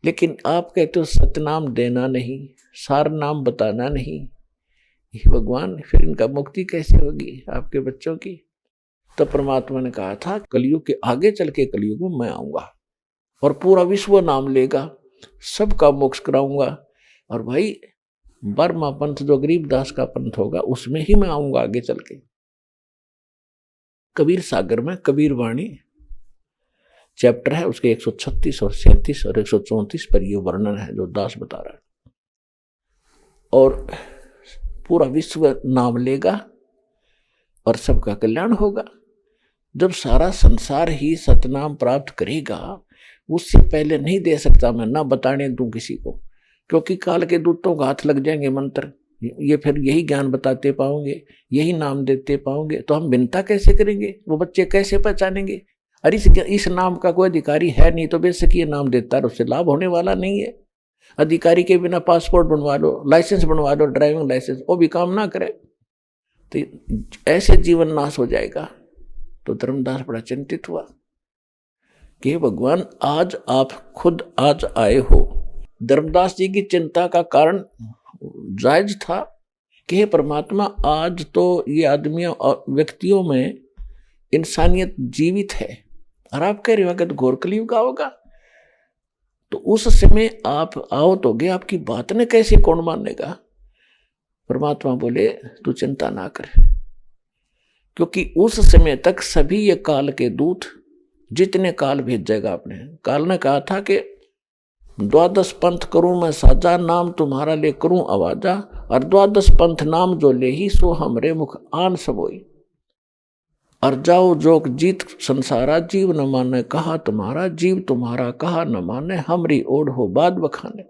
लेकिन आप कहते हो सतनाम देना नहीं, सार नाम बताना नहीं। भगवान फिर इनका मुक्ति कैसे होगी आपके बच्चों की? तो परमात्मा ने कहा था कलयुग के आगे चल के कलयुग में मैं आऊंगा और पूरा विश्व नाम लेगा, सबका मोक्ष कराऊंगा। और भाई 12वां पंथ जो गरीबदास का पंथ होगा उसमें ही मैं आऊंगा आगे चल के। कबीर सागर में कबीर वाणी चैप्टर है, उसके 136 और 37 और 134 पर ये वर्णन है जो दास बता रहा है। और पूरा विश्व नाम लेगा और सबका कल्याण होगा। जब सारा संसार ही सतनाम प्राप्त करेगा, उससे पहले नहीं दे सकता मैं, ना बताने दूं किसी को, क्योंकि काल के दूतों का हाथ लग जाएंगे मंत्र, ये फिर यही ज्ञान बताते पाओगे, यही नाम देते पाओगे, तो हम विनता कैसे करेंगे, वो बच्चे कैसे पहचानेंगे? अरे इस नाम का कोई अधिकारी है नहीं, तो बेशक ये नाम देता है, उससे लाभ होने वाला नहीं है। अधिकारी के बिना पासपोर्ट बनवा लो, लाइसेंस बनवा लो, ड्राइविंग लाइसेंस, वो भी काम ना करे, तो ऐसे जीवन नाश हो जाएगा। तो धर्मदास बड़ा चिंतित हुआ कि भगवान आज आप खुद आज आए हो। धर्मदास जी की चिंता का कारण जायज था कि हे परमात्मा, आज तो ये आदमियों और व्यक्तियों में इंसानियत जीवित है, और आप कह रहे हो कि तो घोर कलयुग होगा, तो उस समय आप आओ तो गे, आपकी बात ने कैसे कौन मानेगा? परमात्मा बोले तू चिंता ना कर, क्योंकि उस समय तक सभी ये काल के दूत जितने काल भेजेगा आपने, काल ने कहा था कि 12 पंथ करूं मैं साजा, नाम तुम्हारा ले करूं आवाजा, और 12 पंथ नाम जो ले ही सो हमरे मुख आन सबोई, और जाओ जोग जीत संसारा, जीव न माने कहा तुम्हारा, जीव तुम्हारा कहा न माने, हमरी ओढ़ हो बाद बखाने।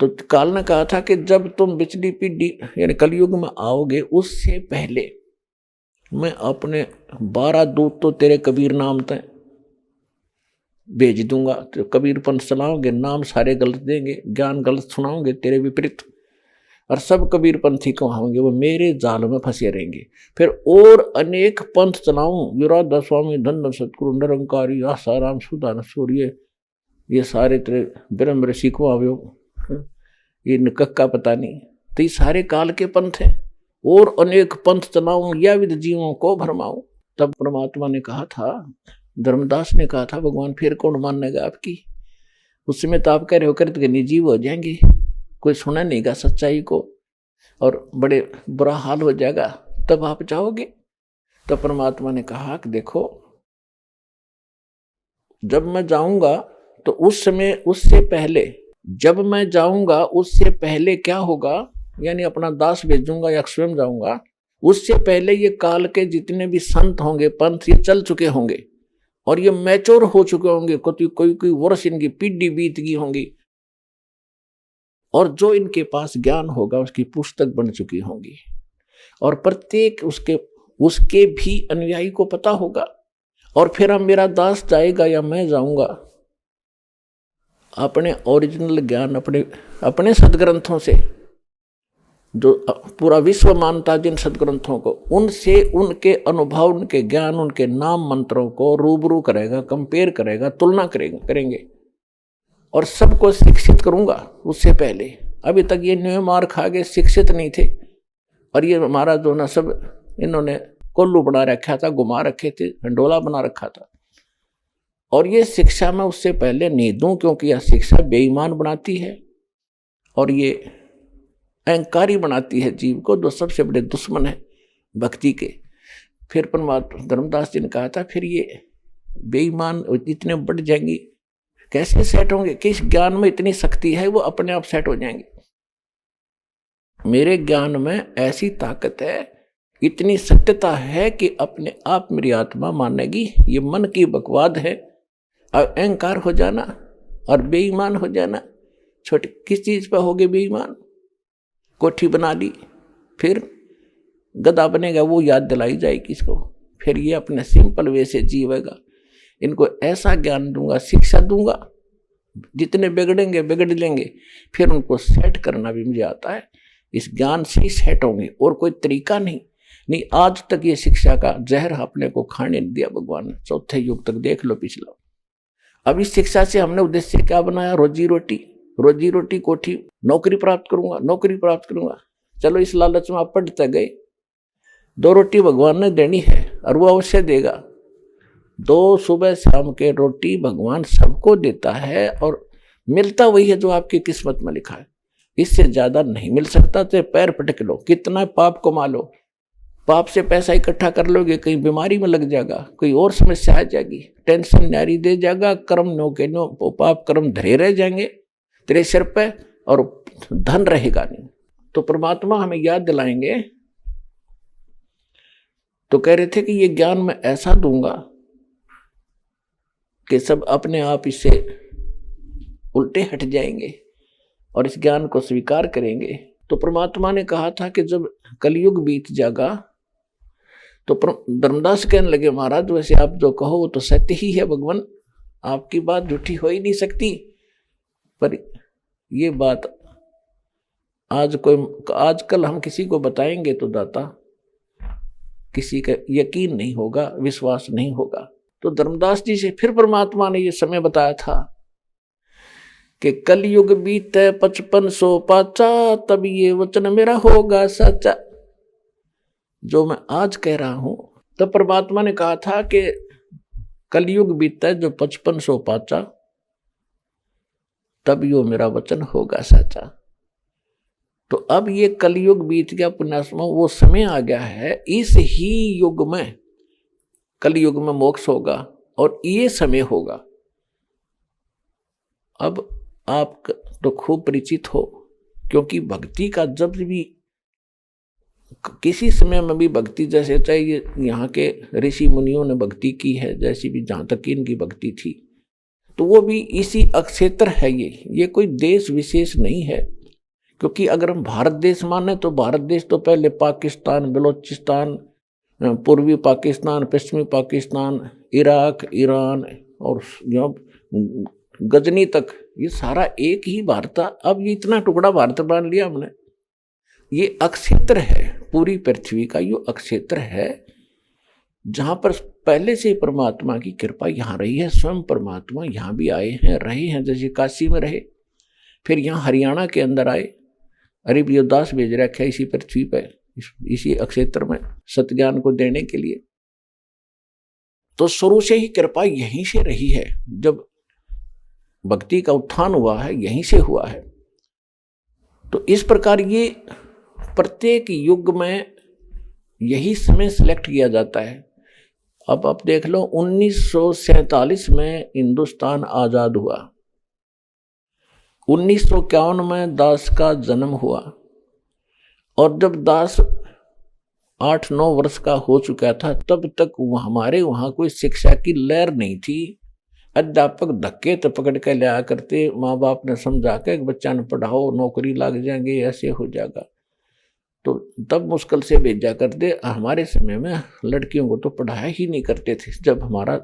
तो काल ने कहा था कि जब तुम बिचली पीढ़ी यानी कलयुग में आओगे, उससे पहले मैं अपने 12 दूत तो तेरे कबीर नाम तय भेज दूंगा, तो कबीर पंथ चलाओगे, नाम सारे गलत देंगे, ज्ञान गलत सुनाओगे तेरे विपरीत, और सब कबीर पंथी कहाओगे, वो मेरे जाल में फंसे रहेंगे। फिर और अनेक पंथ चलाऊं, विराधा स्वामी, धन सतगुरु, निरंकारी, आसाराम, सुदान सूर्य, ये सारे तेरे ब्रह्म ऋषि को आवे, ये निकक्का पता नहीं, तो ये सारे काल के पंथ हैं। और अनेक पंथ चलाऊं, या विध जीवों को भरमाऊं। तब परमात्मा ने कहा था, धर्मदास ने कहा था, भगवान फिर कौन मानेगा आपकी? उस समय तो आप कह रहे हो करते निजीव हो जाएंगे, कोई सुना नहीं गा सच्चाई को, और बड़े बुरा हाल हो जाएगा, तब आप जाओगे। तब परमात्मा ने कहा कि देखो, जब मैं जाऊंगा तो उस समय, उससे पहले, जब मैं जाऊंगा उससे पहले क्या होगा, यानी अपना दास भेजूंगा या स्वयं जाऊंगा, उससे पहले ये काल के जितने भी संत होंगे, पंथ, ये चल चुके होंगे और ये मैच्योर हो चुके होंगे, कोई वर्ष इनकी पीढ़ी बीत गई होंगी, और जो इनके पास ज्ञान होगा उसकी पुस्तक बन चुकी होंगी, और प्रत्येक उसके भी अनुयायी को पता होगा। और फिर अब मेरा दास जाएगा या मैं जाऊंगा, अपने ओरिजिनल ज्ञान, अपने सदग्रंथों से, जो पूरा विश्व मानता जिन सदग्रंथों को, उनसे उनके अनुभव, उनके ज्ञान, उनके नाम मंत्रों को रूबरू करेगा, कंपेयर करेगा, तुलना करेंगे, और सबको शिक्षित करूंगा। उससे पहले अभी तक ये न्यू मार खा के शिक्षित नहीं थे, और ये हमारा जो ना सब इन्होंने कोल्लू बना रखा था, घुमा रखे थे, हंडोला बना रखा था, और ये शिक्षा मैं उससे पहले नहीं दूं, क्योंकि यह शिक्षा बेईमान बनाती है और ये अहंकारी बनाती है जीव को, जो सबसे बड़े दुश्मन है भक्ति के। फिर परमात्मा धर्मदास जी ने कहा था, फिर ये बेईमान इतने बढ़ जाएंगे, कैसे सेट होंगे? किस ज्ञान में इतनी शक्ति है, वो अपने आप सेट हो जाएंगे। मेरे ज्ञान में ऐसी ताकत है, इतनी सत्यता है कि अपने आप मेरी आत्मा मानेगी। ये मन की बकवाद है, अहंकार हो जाना और बेईमान हो जाना। छोटे किस चीज पर होगे बेईमान? कोठी बना ली, फिर गधा बनेगा, वो याद दिलाई जाएगी इसको, फिर ये अपने सिंपल वे से जीवेगा। इनको ऐसा ज्ञान दूंगा, शिक्षा दूंगा, जितने बिगड़ेंगे बिगड़ लेंगे, फिर उनको सेट करना भी मुझे आता है। इस ज्ञान से ही सेट होंगे, और कोई तरीका नहीं। आज तक ये शिक्षा का जहर अपने को खाने दिया भगवान ने, चौथे युग तक देख लो पिछला। अब इस शिक्षा से हमने उद्देश्य क्या बनाया? रोजी रोटी, कोठी, नौकरी प्राप्त करूंगा। चलो इस लालच में आप पढ़ते गए, 2 रोटी भगवान ने देनी है और वो अवश्य देगा। 2 सुबह शाम के रोटी भगवान सबको देता है, और मिलता वही है जो आपकी किस्मत में लिखा है। इससे ज्यादा नहीं मिल सकता। तो पैर पटक लो, कितना पाप कमा लो, पाप से पैसा इकट्ठा कर लोगे, कहीं बीमारी में लग जाएगा, कोई और समस्या आ जाएगी, टेंशन न्यारी दे जाएगा, कर्म नो के नो पाप कर्म धरे रह जाएंगे तेरे सिर पे और धन रहेगा नहीं। तो परमात्मा हमें याद दिलाएंगे। तो कह रहे थे कि ये ज्ञान मैं ऐसा दूंगा कि सब अपने आप इससे उल्टे हट जाएंगे और इस ज्ञान को स्वीकार करेंगे। तो परमात्मा ने कहा था कि जब कलयुग बीत जाएगा तो धर्मदास कहने लगे, महाराज वैसे आप जो कहो वो तो सत्य ही है भगवान, आपकी बात झूठी हो ही नहीं सकती, पर ये बात आजकल हम किसी को बताएंगे तो दाता किसी का यकीन नहीं होगा, विश्वास नहीं होगा। तो धर्मदास जी से फिर परमात्मा ने ये समय बताया था कि कलयुग बीते 5500 पाचा, तब ये वचन मेरा होगा सच्चा। जो मैं आज कह रहा हूं, तो परमात्मा ने कहा था कि कलयुग बीते जो 5500 पाचा, तब यो मेरा वचन होगा सच्चा। तो अब ये कलयुग बीत गया पुण्यात्मा, वो समय आ गया है, इस ही युग में कलयुग में मोक्ष होगा और ये समय होगा। अब आप तो खूब परिचित हो, क्योंकि भक्ति का जब भी किसी समय में भी भक्ति, जैसे चाहे यहाँ के ऋषि मुनियों ने भक्ति की है, जैसी भी जहाँ तक इनकी भक्ति थी, तो वो भी इसी अक्षेत्र है। ये कोई देश विशेष नहीं है, क्योंकि अगर हम भारत देश माने तो भारत देश तो पहले पाकिस्तान, बलोचिस्तान, पूर्वी पाकिस्तान, पश्चिमी पाकिस्तान, इराक, ईरान और गजनी तक, ये सारा एक ही भारत था। अब ये इतना टुकड़ा भारत मान लिया हमने। ये अक्षेत्र है, पूरी पृथ्वी का ये अक्षेत्र है जहां पर पहले से परमात्मा की कृपा यहाँ रही है। स्वयं परमात्मा यहाँ भी आए हैं, रहे हैं, जैसे काशी में रहे, फिर यहाँ हरियाणा के अंदर आए, हरिदास भेज रखा है इसी पृथ्वी पे, इसी अक्षेत्र में सतज्ञान को देने के लिए। तो शुरू से ही कृपा यहीं से रही है, जब भक्ति का उत्थान हुआ है यहीं से हुआ है। तो इस प्रकार ये प्रत्येक युग में यही समय सिलेक्ट किया जाता है। अब आप देख लो, 1947 में हिंदुस्तान आजाद हुआ, 1951 में दास का जन्म हुआ, और जब दास 8-9 वर्ष का हो चुका था तब तक हमारे वहाँ कोई शिक्षा की लहर नहीं थी। अध्यापक धक्के तो पकड़ के लिया करते, माँ बाप ने समझा के बच्चा ने पढ़ाओ, नौकरी लग जाएंगे, ऐसे हो जाएगा, तो तब मुश्किल से भेजा करते। हमारे समय में लड़कियों को तो पढ़ाया ही नहीं करते थे जब हमारा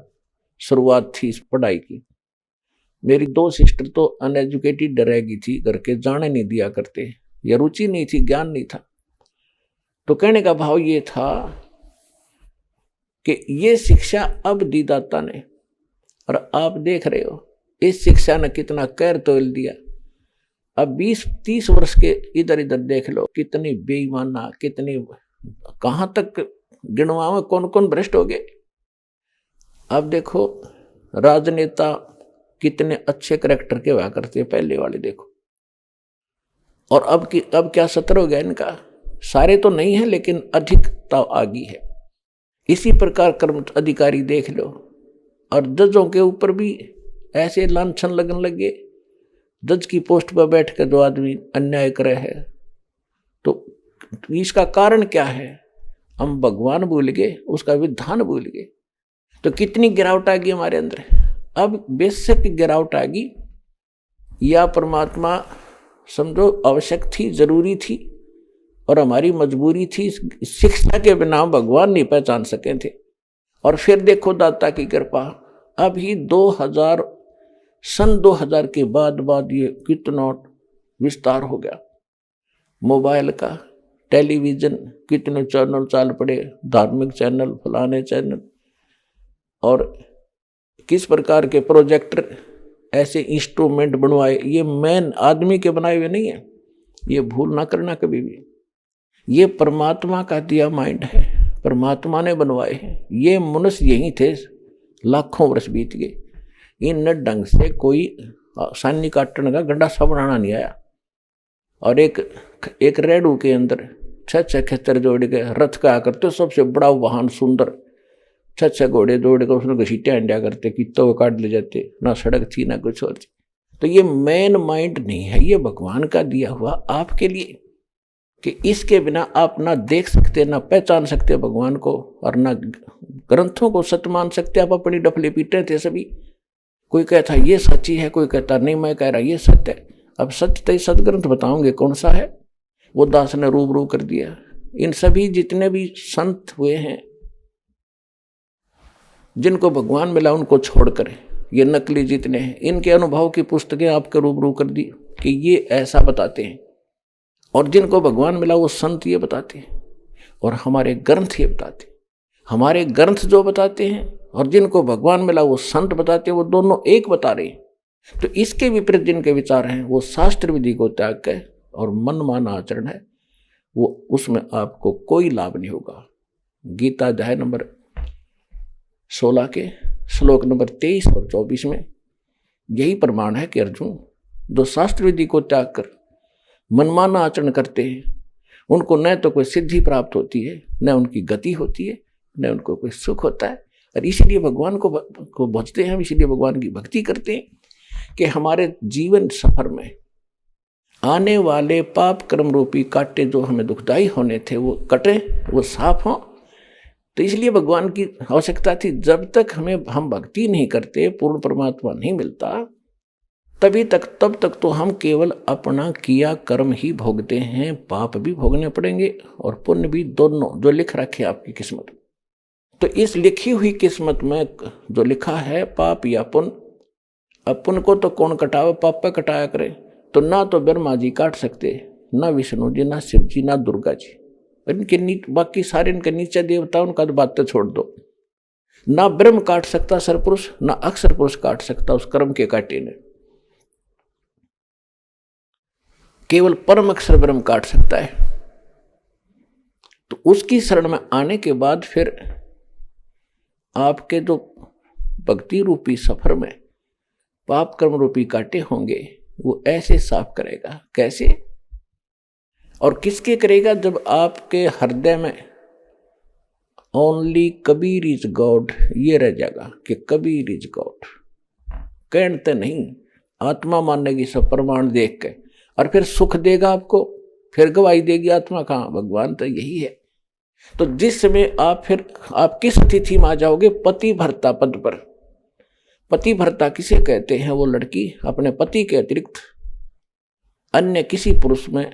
शुरुआत थी इस पढ़ाई की। मेरी 2 सिस्टर तो अनएजुकेटेड रह गई थी, घर के जाने नहीं दिया करते, या रुचि नहीं थी, ज्ञान नहीं था। तो कहने का भाव ये था कि ये शिक्षा अब दी दाता ने, और आप देख रहे हो इस शिक्षा ने कितना कहर तोल दिया। अब 20-30 वर्ष के इधर इधर देख लो, कितनी बेईमाना, कितनी कहाँ तक गिनवा में कौन कौन भ्रष्ट हो गए। अब देखो राजनेता कितने अच्छे करैक्टर के हुआ करते पहले वाले देखो, और अब क्या सत्र हो गया इनका। सारे तो नहीं है लेकिन अधिकता आ गई है। इसी प्रकार कर्म अधिकारी देख लो, और जजों के ऊपर भी ऐसे लांछन लगने लगे। जज की पोस्ट पर बैठ कर जो आदमी अन्याय करे है, तो इसका कारण क्या है? हम भगवान भूल गए, उसका विधान भूल गए। तो कितनी गिरावट आ गई हमारे अंदर। अब बेशक गिरावट आ गई, या परमात्मा समझो आवश्यक थी, जरूरी थी, और हमारी मजबूरी थी। शिक्षा के बिना भगवान नहीं पहचान सके थे। और फिर देखो दाता की कृपा, अभी 2000 के बाद ये कितना विस्तार हो गया। मोबाइल का, टेलीविजन, कितने चैनल चाल पड़े, धार्मिक चैनल, फलाने चैनल, और किस प्रकार के प्रोजेक्टर, ऐसे इंस्ट्रूमेंट बनवाए। ये मैन आदमी के बनाए हुए नहीं है, ये भूल ना करना कभी भी। ये परमात्मा का दिया माइंड है, परमात्मा ने बनवाए हैं। ये मनुष्य यही थे, लाखों वर्ष बीत गए, इन ढंग से कोई सानी काटने का गड्ढा सा बनाना नहीं आया। और एक रेडू के अंदर छह खेतर जोड़ के रथ का करते, सबसे बड़ा वाहन सुंदर, छह घोड़े दौड़ के उसने घसीटियाँ इंडिया करते, कितों काट ले जाते, ना सड़क थी ना कुछ और थी। तो ये मैन माइंड नहीं है, ये भगवान का दिया हुआ आपके लिए, कि इसके बिना आप ना देख सकते, ना पहचान सकते भगवान को, और ना ग्रंथों को सत्य मान सकते। आप अपनी डफले पीटे थे सभी, कोई कहता ये सच्ची है, कोई कहता नहीं मैं कह रहा ये सत्य है। अब सत्य तो सदग्रंथ बताओगे कौन सा है, वो दास ने रूबरू कर दिया। इन सभी जितने भी संत हुए हैं जिनको भगवान मिला, उनको छोड़कर ये नकली जितने हैं, इनके अनुभव की पुस्तकें आपके रूबरू कर दी कि ये ऐसा बताते हैं, और जिनको भगवान मिला वो संत ये बताते हैं, और हमारे ग्रंथ ये बताते हैं। हमारे ग्रंथ जो बताते हैं और जिनको भगवान मिला वो संत बताते हैं, वो दोनों एक बता रहे हैं। तो इसके विपरीत जिनके विचार हैं वो शास्त्र विधि को त्याग कर और मनमाना आचरण है, वो उसमें आपको कोई लाभ नहीं होगा। गीता अध्याय नंबर 16 के श्लोक नंबर 23 और 24 में यही प्रमाण है कि अर्जुन, जो शास्त्र विधि को त्याग कर मनमाना आचरण करते हैं, उनको न तो कोई सिद्धि प्राप्त होती है, न उनकी गति होती है, न उनको कोई सुख होता है। और इसीलिए भगवान को भजते हैं, इसीलिए भगवान की भक्ति करते हैं कि हमारे जीवन सफर में आने वाले पाप कर्म रूपी कांटे जो हमें दुखदाई होने थे वो कटे, वो साफ हों। तो इसलिए भगवान की आवश्यकता थी। जब तक हम भक्ति नहीं करते, पूर्ण परमात्मा नहीं मिलता, तब तक तो हम केवल अपना किया कर्म ही भोगते हैं। पाप भी भोगने पड़ेंगे और पुण्य भी, दोनों जो लिख रखे आपकी किस्मत में। तो इस लिखी हुई किस्मत में जो लिखा है पाप या पुण्य, अब पुण्य को तो कौन कटावे, पाप पे कटाया करे। तो ना तो ब्रह्मा जी काट सकते, ना विष्णु जी, ना शिव जी, ना दुर्गा जी, इनके बाकी सारे इनके नीचे देवता, उनका तो बातें छोड़ दो। ना ब्रह्म काट सकता सरपुरुष, ना अक्षर पुरुष काट सकता उस कर्म के कांटे ने। केवल परम अक्षर ब्रह्म काट सकता है। तो उसकी शरण में आने के बाद फिर आपके जो भक्ति रूपी सफर में पाप कर्म रूपी कांटे होंगे, वो ऐसे साफ करेगा। कैसे और किसके करेगा? जब आपके हृदय में ओनली कबीर इज गॉड ये रह जाएगा कि कबीर इज गॉड, कहते नहीं, आत्मा मानेगी सब प्रमाण देख के, और फिर सुख देगा आपको, फिर गवाही देगी आत्मा। कहाँ? भगवान तो यही है। तो जिस समय आप किस स्थिति में आ जाओगे? पति भर्ता पद पर। पति भर्ता किसे कहते हैं? वो लड़की अपने पति के अतिरिक्त अन्य किसी पुरुष में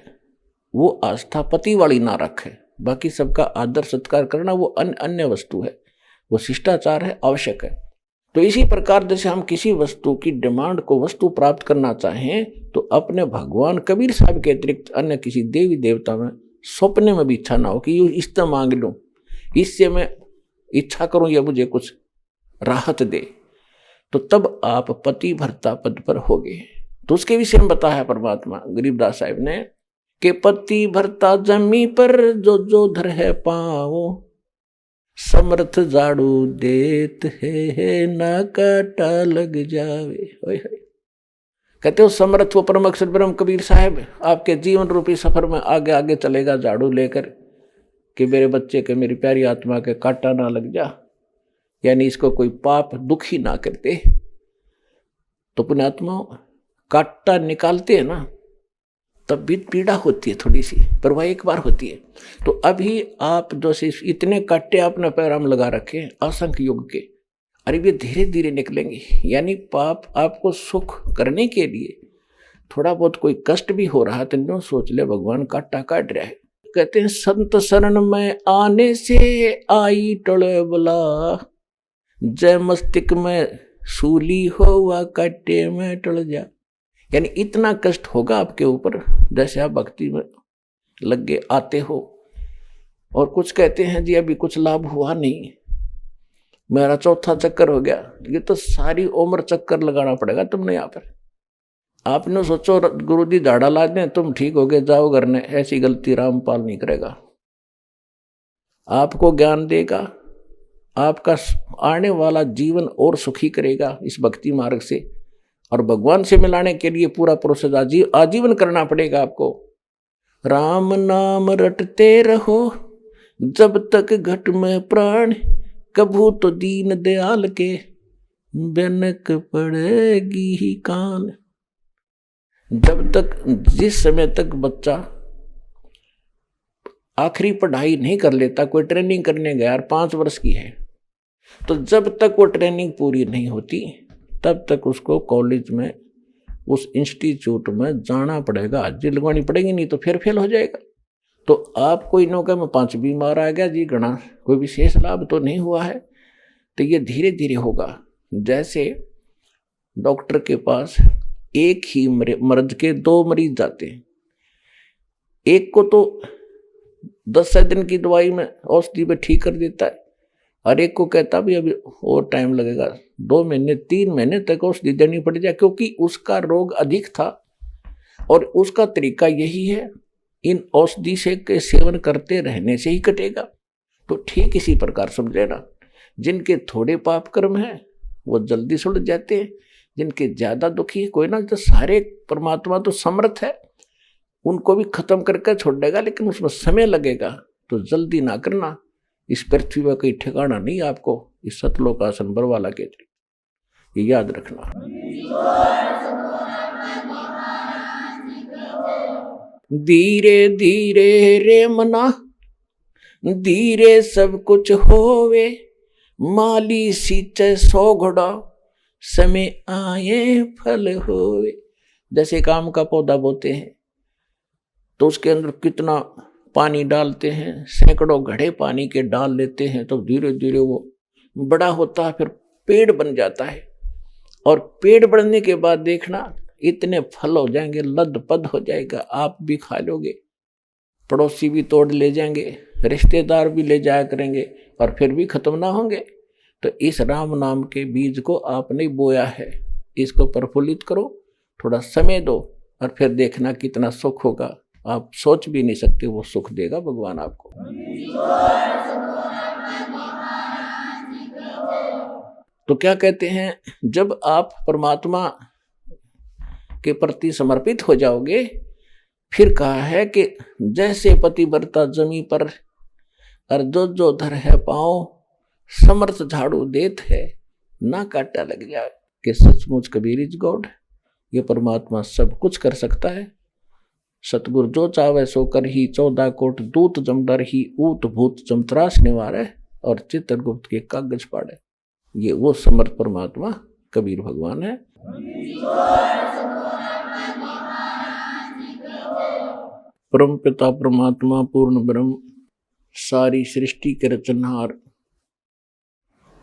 वो आस्था पति वाली ना रखे। बाकी सबका आदर सत्कार करना वो अन्य वस्तु है, वो शिष्टाचार है, आवश्यक है। तो इसी प्रकार जैसे हम किसी वस्तु की डिमांड को वस्तु प्राप्त करना चाहें, तो अपने भगवान कबीर साहब के अतिरिक्त अन्य किसी देवी देवता में सपने में भी इच्छा ना हो कि ये इससे मांग लूं, इससे मैं इच्छा करूं या मुझे कुछ राहत दे। तो तब आप पति भर्ता पद पर होगे। तो उसके विषय में बताया परमात्मा गरीबदास साहिब ने कि पति भर्ता जमी पर जो जो धर है पाओ, समर्थ झाड़ू देत है ना काटा लग जावे। कहते हो समर्थ वो परम अक्षर ब्रह्म कबीर साहब आपके जीवन रूपी सफर में आगे आगे चलेगा झाड़ू लेकर कि मेरे बच्चे के, मेरी प्यारी आत्मा के काटा ना लग जा, यानी इसको कोई पाप दुखी ना करते। तो पुण्यात्मा काटा निकालते हैं ना, तब भी पीड़ा होती है थोड़ी सी, पर वह एक बार होती है। तो अभी आप जो से इतने काटे आपने पैराम लगा रखे असंख्य युग के, अरे ये धीरे धीरे निकलेंगे। यानी पाप आपको सुख करने के लिए थोड़ा बहुत कोई कष्ट भी हो रहा तो नो सोच ले भगवान काटा काट रहा है। कहते हैं संत शरण में आने से आई टोले बला, जय मस्तिष्क में सूली होवा काटे में टल जा। यानी इतना कष्ट होगा आपके ऊपर जैसे आप भक्ति में लग गए आते हो। और कुछ कहते हैं जी अभी कुछ लाभ हुआ नहीं, मेरा चौथा चक्कर हो गया। ये तो सारी उम्र चक्कर लगाना पड़ेगा तुमने यहाँ पर। आपने सोचो गुरु जी झाड़ा ला दें तुम ठीक हो गए जाओ घर ने, ऐसी गलती रामपाल नहीं करेगा। आपको ज्ञान देगा, आपका आने वाला जीवन और सुखी करेगा इस भक्ति मार्ग से। और भगवान से मिलाने के लिए पूरा प्रोसेस आजीवन करना पड़ेगा आपको। राम नाम रटते रहो जब तक घट में प्राण, कभू तो दीन दयाल के बनक पड़ेगी ही कान। जब तक, जिस समय तक बच्चा आखिरी पढ़ाई नहीं कर लेता, कोई ट्रेनिंग करने गया और 5 वर्ष की है, तो जब तक वो ट्रेनिंग पूरी नहीं होती तब तक उसको कॉलेज में, उस इंस्टीट्यूट में जाना पड़ेगा, हाजिरी लगवानी पड़ेगी, नहीं तो फिर फेल हो जाएगा। तो आप कोई नौका में 5 बार आ गया जी, गणा कोई विशेष लाभ तो नहीं हुआ है। तो ये धीरे धीरे होगा। जैसे डॉक्टर के पास एक ही मर्ज के 2 मरीज जाते हैं, एक को तो 10 दिन की दवाई में औषधि में ठीक कर देता है, और एक को कहता भी अभी और टाइम लगेगा, 2 महीने 3 महीने तक औषधि देनी पड़ जाए, क्योंकि उसका रोग अधिक था और उसका तरीका यही है, इन औषधि से के सेवन करते रहने से ही कटेगा। तो ठीक इसी प्रकार समझ लेना, जिनके थोड़े पाप कर्म हैं वो जल्दी सुलझ जाते हैं, जिनके ज्यादा दुखी है कोई ना, तो सारे परमात्मा तो समर्थ है, उनको भी खत्म करके छोड़ देगा, लेकिन उसमें समय लगेगा। तो जल्दी ना करना, इस पृथ्वी में कोई ठिकाना नहीं आपको, इस सतलोक आसन बरवाला के, ये याद रखना। धीरे धीरे रे मना, धीरे सब कुछ होवे, माली सींचे 100 घड़ा, समय आए फल होवे। जैसे काम का पौधा बोते हैं तो उसके अंदर कितना पानी डालते हैं, सैकड़ों घड़े पानी के डाल लेते हैं, तो धीरे धीरे वो बड़ा होता है, फिर पेड़ बन जाता है। और पेड़ बढ़ने के बाद देखना इतने फल हो जाएंगे, लदपद हो जाएगा, आप भी खा लोगे, पड़ोसी भी तोड़ ले जाएंगे, रिश्तेदार भी ले जाया करेंगे, और फिर भी खत्म ना होंगे। तो इस राम नाम के बीज को आपने बोया है, इसको प्रफुल्लित करो, थोड़ा समय दो, और फिर देखना कितना सुख होगा, आप सोच भी नहीं सकते वो सुख देगा भगवान आपको। तो क्या कहते हैं, जब आप परमात्मा के प्रति समर्पित हो जाओगे, फिर कहा है कि जैसे पतिव्रता जमी पर, और जो धर है पाँव, समर्थ झाड़ू देत है, ना काटा लग जाए। कि सचमुच कबीर इज गॉड, ये परमात्मा सब कुछ कर सकता है। सतगुरु जो चावे सो कर ही, 14 कोट दूत जमडर ही, ऊत भूत जमत्रास निवारे, और चित्रगुप्त के कागज पाड़े। ये वो समर्थ परमात्मा कबीर भगवान है। परम पिता परमात्मा पूर्ण ब्रह्म, सारी सृष्टि के रचनहार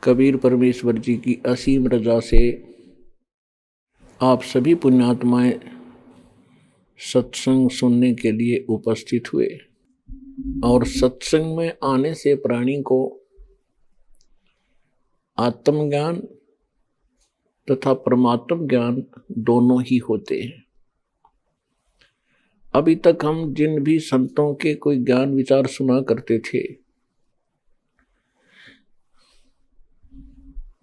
कबीर परमेश्वर जी की असीम रजा से आप सभी पुण्यात्माएं सत्संग सुनने के लिए उपस्थित हुए। और सत्संग में आने से प्राणी को आत्मज्ञान तथा परमात्म ज्ञान दोनों ही होते हैं। अभी तक हम जिन भी संतों के कोई ज्ञान विचार सुना करते थे,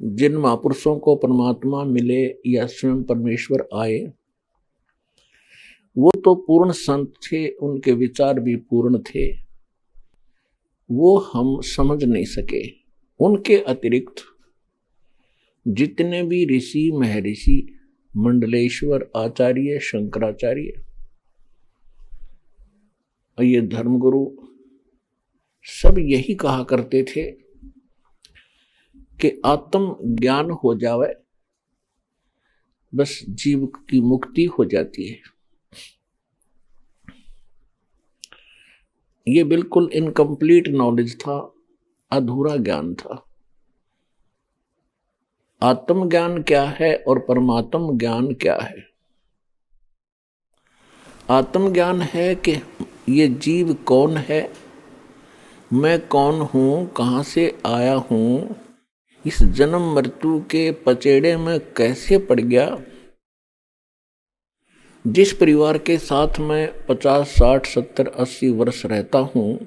जिन महापुरुषों को परमात्मा मिले या स्वयं परमेश्वर आए, वो तो पूर्ण संत थे, उनके विचार भी पूर्ण थे, वो हम समझ नहीं सके। उनके अतिरिक्त जितने भी ऋषि महर्षि, मंडलेश्वर आचार्य, शंकराचार्य, ये धर्मगुरु सब यही कहा करते थे कि आत्म ज्ञान हो जावे बस जीव की मुक्ति हो जाती है। ये बिल्कुल इनकम्प्लीट नॉलेज था, अधूरा ज्ञान था। आत्म ज्ञान क्या है और परमात्म ज्ञान क्या है? आत्म ज्ञान है कि ये जीव कौन है, मैं कौन हूं, कहां से आया हूं, इस जन्म मृत्यु के पचेड़े में कैसे पड़ गया, जिस परिवार के साथ मैं 50, 60, 70, 80 वर्ष रहता हूं,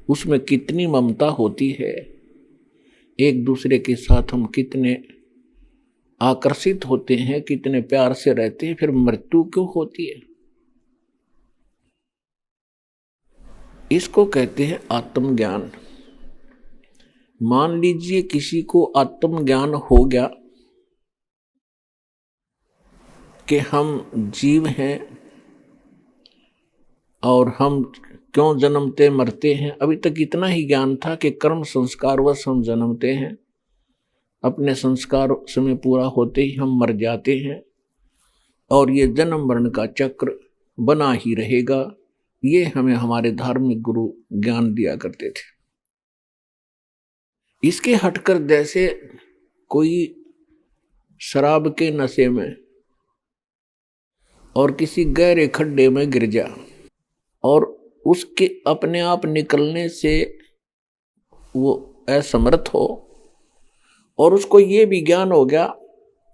उसमें कितनी ममता होती है, एक दूसरे के साथ हम कितने आकर्षित होते हैं, कितने प्यार से रहते हैं, फिर मृत्यु क्यों होती है? इसको कहते हैं आत्मज्ञान। मान लीजिए किसी को आत्मज्ञान हो गया कि हम जीव हैं और हम क्यों जन्मते मरते हैं। अभी तक इतना ही ज्ञान था कि कर्म संस्कारवश हम जन्मते हैं, अपने संस्कार समय पूरा होते ही हम मर जाते हैं और ये जन्म मरण का चक्र बना ही रहेगा। ये हमें हमारे धार्मिक गुरु ज्ञान दिया करते थे। इसके हटकर जैसे कोई शराब के नशे में और किसी गहरे खड्डे में गिर जा और उसके अपने आप निकलने से वो असमर्थ हो और उसको ये भी ज्ञान हो गया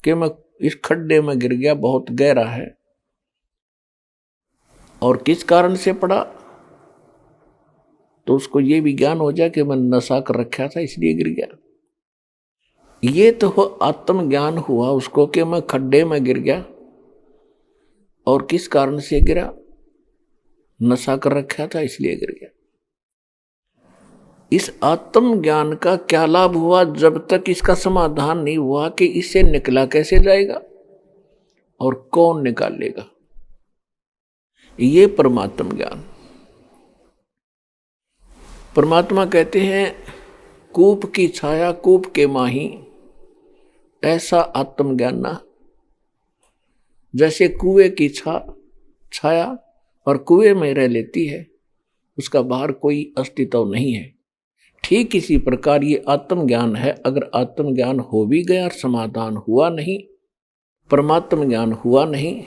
कि मैं इस खड्डे में गिर गया, बहुत गहरा है, और किस कारण से पड़ा, तो उसको ये भी ज्ञान हो जाए कि मैं नशा कर रखा था इसलिए गिर गया। ये तो आत्मज्ञान हुआ उसको कि मैं खड्डे में गिर गया और किस कारण से गिरा, नशा कर रखा था इसलिए गिर गया। इस आत्मज्ञान का क्या लाभ हुआ जब तक इसका समाधान नहीं हुआ कि इससे निकला कैसे जाएगा और कौन निकालेगा। ये परमात्म ज्ञान। परमात्मा कहते हैं कूप की छाया कूप के माही, ऐसा आत्मज्ञान ना। जैसे कुएं की छाया और कुएं में रह लेती है, उसका बाहर कोई अस्तित्व नहीं है, ठीक इसी प्रकार ये आत्मज्ञान है। अगर आत्मज्ञान हो भी गया और समाधान हुआ नहीं, परमात्म ज्ञान हुआ नहीं,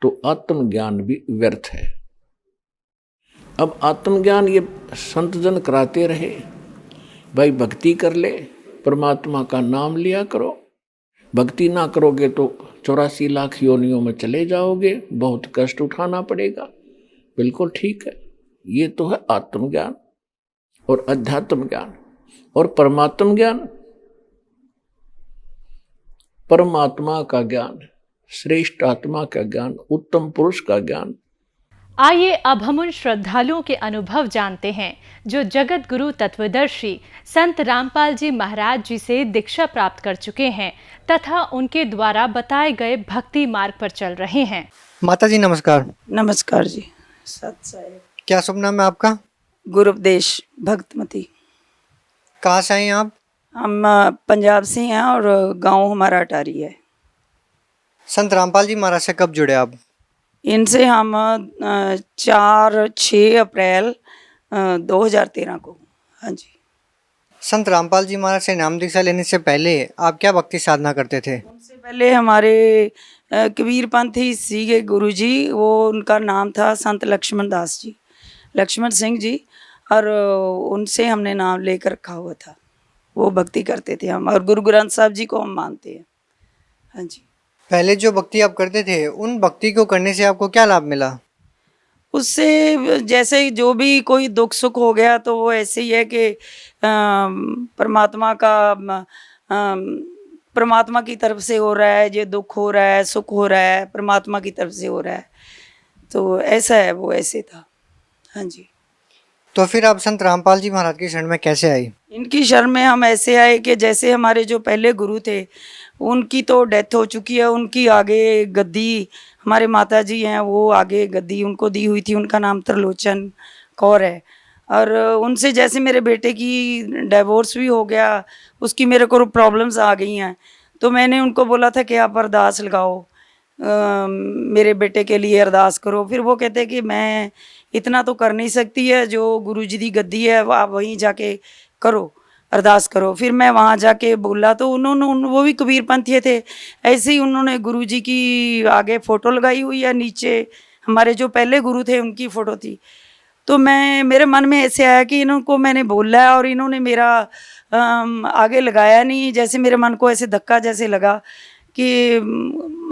तो आत्मज्ञान भी व्यर्थ है। अब आत्मज्ञान ये संत जन कराते रहे, भाई भक्ति कर ले, परमात्मा का नाम लिया करो, भक्ति ना करोगे तो 84 लाख योनियों में चले जाओगे, बहुत कष्ट उठाना पड़ेगा। बिल्कुल ठीक है, ये तो है आत्मज्ञान और अध्यात्म ज्ञान। और परमात्म ज्ञान, परमात्मा का ज्ञान, श्रेष्ठ आत्मा का ज्ञान, उत्तम पुरुष का ज्ञान। आइए अब हम उन श्रद्धालुओं के अनुभव जानते हैं जो जगत गुरु तत्वदर्शी संत रामपाल जी महाराज जी से दीक्षा प्राप्त कर चुके हैं तथा उनके द्वारा बताए गए भक्ति मार्ग पर चल रहे हैं। माता जी नमस्कार। नमस्कार जी। सत साहिब। क्या शुभ नाम है आपका? गुरुपदेश भक्तमती। कहाँ से हैं आप? हम पंजाब से हैं और गांव हमारा अटारी है। संत रामपाल जी महाराज से कब जुड़े आप? इनसे हम 4-6 अप्रैल 2013 को। हाँ जी। संत रामपाल जी महाराज से नाम दीक्षा लेने से पहले आप क्या भक्ति साधना करते थे? उनसे पहले हमारे कबीर पंथी सीगे गुरु जी, वो उनका नाम था संत लक्ष्मण दास जी, लक्ष्मण सिंह जी, और उनसे हमने नाम लेकर रखा हुआ था। वो भक्ति करते थे हम, और गुरु ग्रंथ साहब जी को हम मानते हैं। हाँ जी। पहले जो भक्ति आप करते थे, उन भक्ति को करने से आपको क्या लाभ मिला? उससे जैसे जो भी कोई दुख सुख हो गया तो वो ऐसे ही है कि परमात्मा की तरफ से हो रहा है, जो दुख हो रहा है सुख हो रहा है परमात्मा की तरफ से हो रहा है, तो ऐसा है, वो ऐसे था। हाँ जी। तो फिर आप संत रामपाल जी महाराज की शरण में कैसे आई? इनकी शरण में हम ऐसे आए कि जैसे हमारे जो पहले गुरु थे उनकी तो डेथ हो चुकी है, उनकी आगे गद्दी हमारे माता जी हैं, वो आगे गद्दी उनको दी हुई थी, उनका नाम त्रिलोचन कौर है। और उनसे जैसे मेरे बेटे की डिवोर्स भी हो गया, उसकी मेरे को प्रॉब्लम्स आ गई हैं, तो मैंने उनको बोला था कि आप अरदास लगाओ, मेरे बेटे के लिए अरदास करो। फिर वो कहते कि मैं इतना तो कर नहीं सकती है, जो गुरु जी की गद्दी है आप वहीं जाके करो, अरदास करो। फिर मैं वहाँ जाके बोला तो उन्होंने, वो भी कबीर पंथी थे, ऐसे ही उन्होंने गुरु जी की आगे फ़ोटो लगाई हुई है, नीचे हमारे जो पहले गुरु थे उनकी फ़ोटो थी। तो मेरे मन में ऐसे आया कि इनको मैंने बोला है और इन्होंने मेरा आगे लगाया नहीं। जैसे मेरे मन को ऐसे धक्का जैसे लगा कि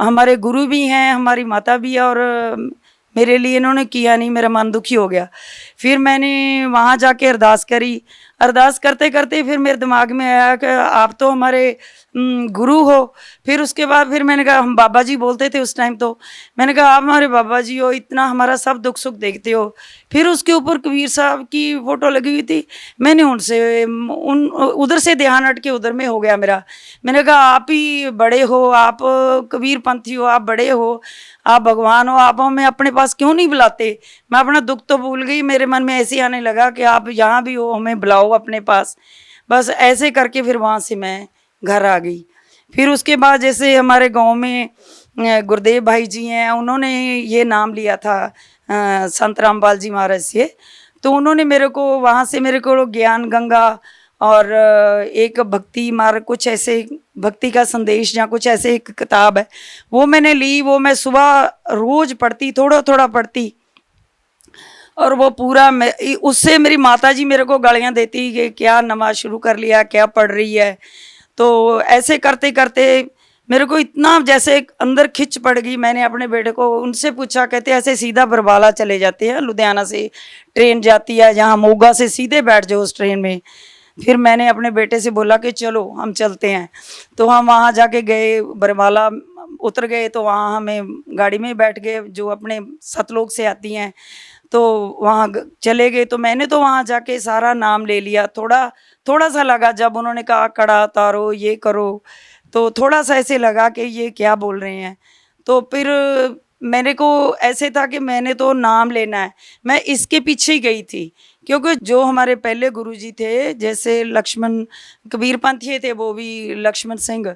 हमारे गुरु भी हैं, हमारी माता भी है, और मेरे लिए इन्होंने किया नहीं, मेरा मन दुखी हो गया। फिर मैंने वहाँ जाके अरदास करी, अरदास करते करते फिर मेरे दिमाग में आया कि आप तो हमारे गुरु हो। फिर उसके बाद फिर मैंने कहा, हम बाबा जी बोलते थे उस टाइम, तो मैंने कहा आप हमारे बाबा जी हो, इतना हमारा सब दुख सुख देखते हो। फिर उसके ऊपर कबीर साहब की फ़ोटो लगी हुई थी, मैंने उनसे उधर से ध्यान हट के उधर में हो गया मेरा। मैंने कहा आप ही बड़े हो, आप कबीर पंथी हो, आप बड़े हो, आप भगवान हो, आप हमें अपने पास क्यों नहीं बुलाते। मैं अपना दुख तो भूल गई, मेरे मन में ऐसे आने लगा कि आप यहाँ भी हो, हमें बुलाओ अपने पास। बस ऐसे करके फिर वहाँ से मैं घर आ गई। फिर उसके बाद जैसे हमारे गांव में गुरुदेव भाई जी हैं, उन्होंने ये नाम लिया था संत रामपाल जी महाराज से, तो उन्होंने मेरे को वहाँ से मेरे को ज्ञान गंगा और एक भक्ति मार्ग, कुछ ऐसे भक्ति का संदेश या कुछ ऐसे एक किताब है, वो मैंने ली। वो मैं सुबह रोज पढ़ती, थोड़ा थोड़ा पढ़ती, और वो पूरा उससे मेरी माता जी मेरे को गालियाँ देती कि क्या नमाज शुरू कर लिया, क्या पढ़ रही है। तो ऐसे करते करते मेरे को इतना जैसे अंदर खिंच पड़ गई। मैंने अपने बेटे को उनसे पूछा, कहते ऐसे सीधा बरवाला चले जाते हैं, लुधियाना से ट्रेन जाती है, जहाँ मोगा से सीधे बैठ जाओ उस ट्रेन में। फिर मैंने अपने बेटे से बोला कि चलो हम चलते हैं। तो हम वहाँ जाके गए, बरवाला उतर गए, तो वहाँ हमें गाड़ी में बैठ गए जो अपने सतलोक से आती हैं, तो वहाँ चले गए। तो मैंने तो वहाँ जाके सारा नाम ले लिया। थोड़ा थोड़ा सा लगा जब उन्होंने कहा कड़ा उतारो, ये करो, तो थोड़ा सा ऐसे लगा कि ये क्या बोल रहे हैं। तो फिर मेरे को ऐसे था कि मैंने तो नाम लेना है, मैं इसके पीछे ही गई थी। क्योंकि जो हमारे पहले गुरुजी थे, जैसे लक्ष्मण कबीर पंथी थे, वो भी लक्ष्मण सिंह,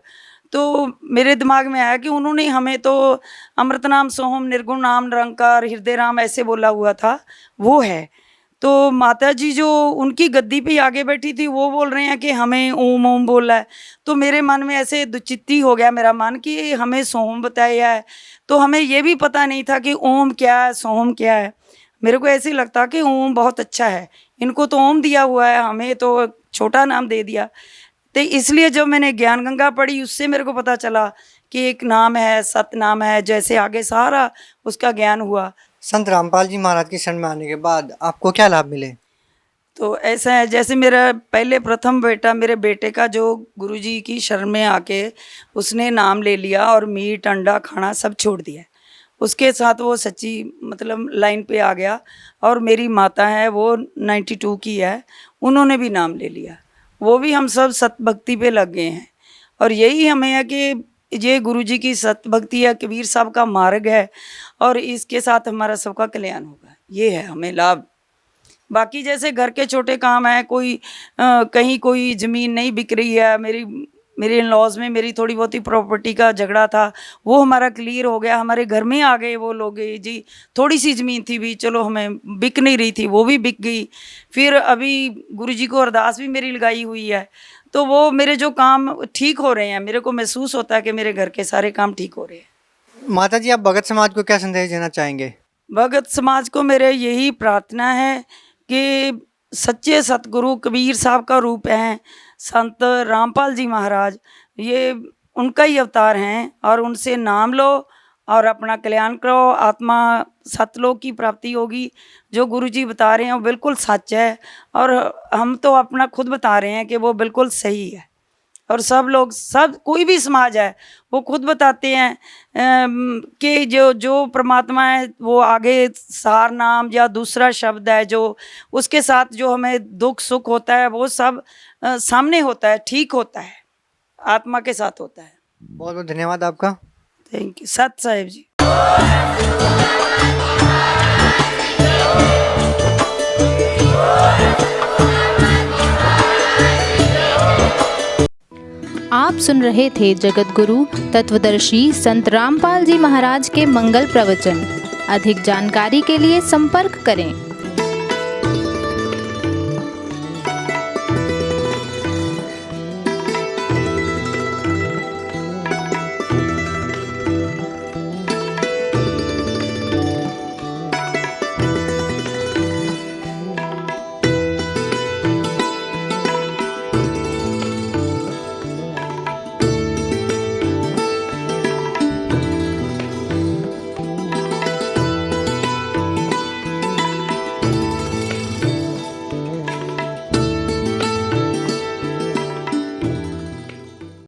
तो मेरे दिमाग में आया कि उन्होंने हमें तो अमृत नाम सोहम निर्गुण नाम निरंकार हृदय राम ऐसे बोला हुआ था, वो है। तो माता जी जो उनकी गद्दी पे आगे बैठी थी, वो बोल रहे हैं कि हमें ओम ओम बोला है। तो मेरे मन में ऐसे दुचित्ती हो गया मेरा मन कि हमें सोहम बताया है, तो हमें ये भी पता नहीं था कि ओम क्या है, सोहम क्या है। मेरे को ऐसे ही लगता कि ओम बहुत अच्छा है, इनको तो ओम दिया हुआ है, हमें तो छोटा नाम दे दिया। तो इसलिए जब मैंने ज्ञान गंगा पढ़ी, उससे मेरे को पता चला कि एक नाम है, सतनाम है, जैसे आगे सारा उसका ज्ञान हुआ। संत रामपाल जी महाराज की शरण में आने के बाद आपको क्या लाभ मिले? तो ऐसा है, जैसे मेरा पहले प्रथम बेटा, मेरे बेटे का जो गुरुजी की शरण में आके उसने नाम ले लिया और मीट अंडा खाना सब छोड़ दिया, उसके साथ वो सच्ची मतलब लाइन पे आ गया। और मेरी माता है, वो 92 की है, उन्होंने भी नाम ले लिया, वो भी हम सब सत भक्ति पे लग गए हैं। और यही हमें है कि ये गुरुजी की सत भक्ति है, कबीर साहब का मार्ग है, और इसके साथ हमारा सबका कल्याण होगा, ये है हमें लाभ। बाकी जैसे घर के छोटे काम है, कोई कहीं कोई ज़मीन नहीं बिक रही है, मेरे इन लॉज में मेरी थोड़ी बहुत ही प्रॉपर्टी का झगड़ा था, वो हमारा क्लियर हो गया। हमारे घर में आ गए वो लोग जी, थोड़ी सी ज़मीन थी भी, चलो हमें बिक नहीं रही थी, वो भी बिक गई। फिर अभी गुरुजी को अरदास भी मेरी लगाई हुई है, तो वो मेरे जो काम ठीक हो रहे हैं, मेरे को महसूस होता है कि मेरे घर के सारे काम ठीक हो रहे हैं। माता जी, आप भगत समाज को क्या संदेश देना चाहेंगे? भगत समाज को मेरे यही प्रार्थना है कि सच्चे सतगुरु कबीर साहब का रूप हैं संत रामपाल जी महाराज, ये उनका ही अवतार हैं, और उनसे नाम लो और अपना कल्याण करो, आत्मा सतलोक की प्राप्ति होगी। जो गुरुजी बता रहे हैं वो बिल्कुल सच है, और हम तो अपना खुद बता रहे हैं कि वो बिल्कुल सही है। और सब लोग, सब कोई भी समाज है, वो खुद बताते हैं कि जो परमात्मा है वो आगे सार नाम या दूसरा शब्द है, जो उसके साथ जो हमें दुख सुख होता है वो सब सामने होता है, ठीक होता है, आत्मा के साथ होता है। बहुत बहुत धन्यवाद आपका। थैंक यू सत साहिब जी। आप सुन रहे थे जगत गुरु तत्वदर्शी संत रामपाल जी महाराज के मंगल प्रवचन। अधिक जानकारी के लिए संपर्क करें।